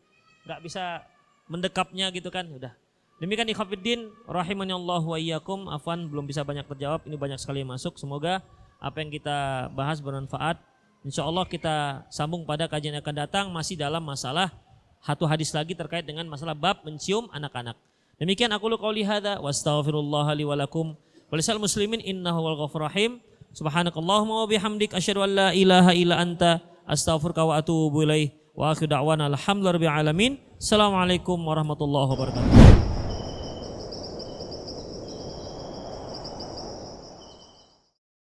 S2: nggak bisa mendekapnya gitu kan. Udah. Demikian ikhwatiddin, rahimani Allah wa iyyakum. Afwan belum bisa banyak terjawab, ini banyak sekali yang masuk. Semoga apa yang kita bahas bermanfaat. Insyaallah kita sambung pada kajian yang akan datang, masih dalam masalah satu hadis lagi terkait dengan masalah bab mencium anak-anak. Demikian aku qouli hadza wa astaghfirullah li wa lakum wa lisal muslimin innahu wal ghafurur rahim. Subhanakallahumma wa bihamdik asyhadu an la ilaha illa anta astaghfiruka wa atubu ilaik. Wa akhiru da'wana alhamdulillahi rabbil alamin. Assalamualaikum warahmatullahi wabarakatuh.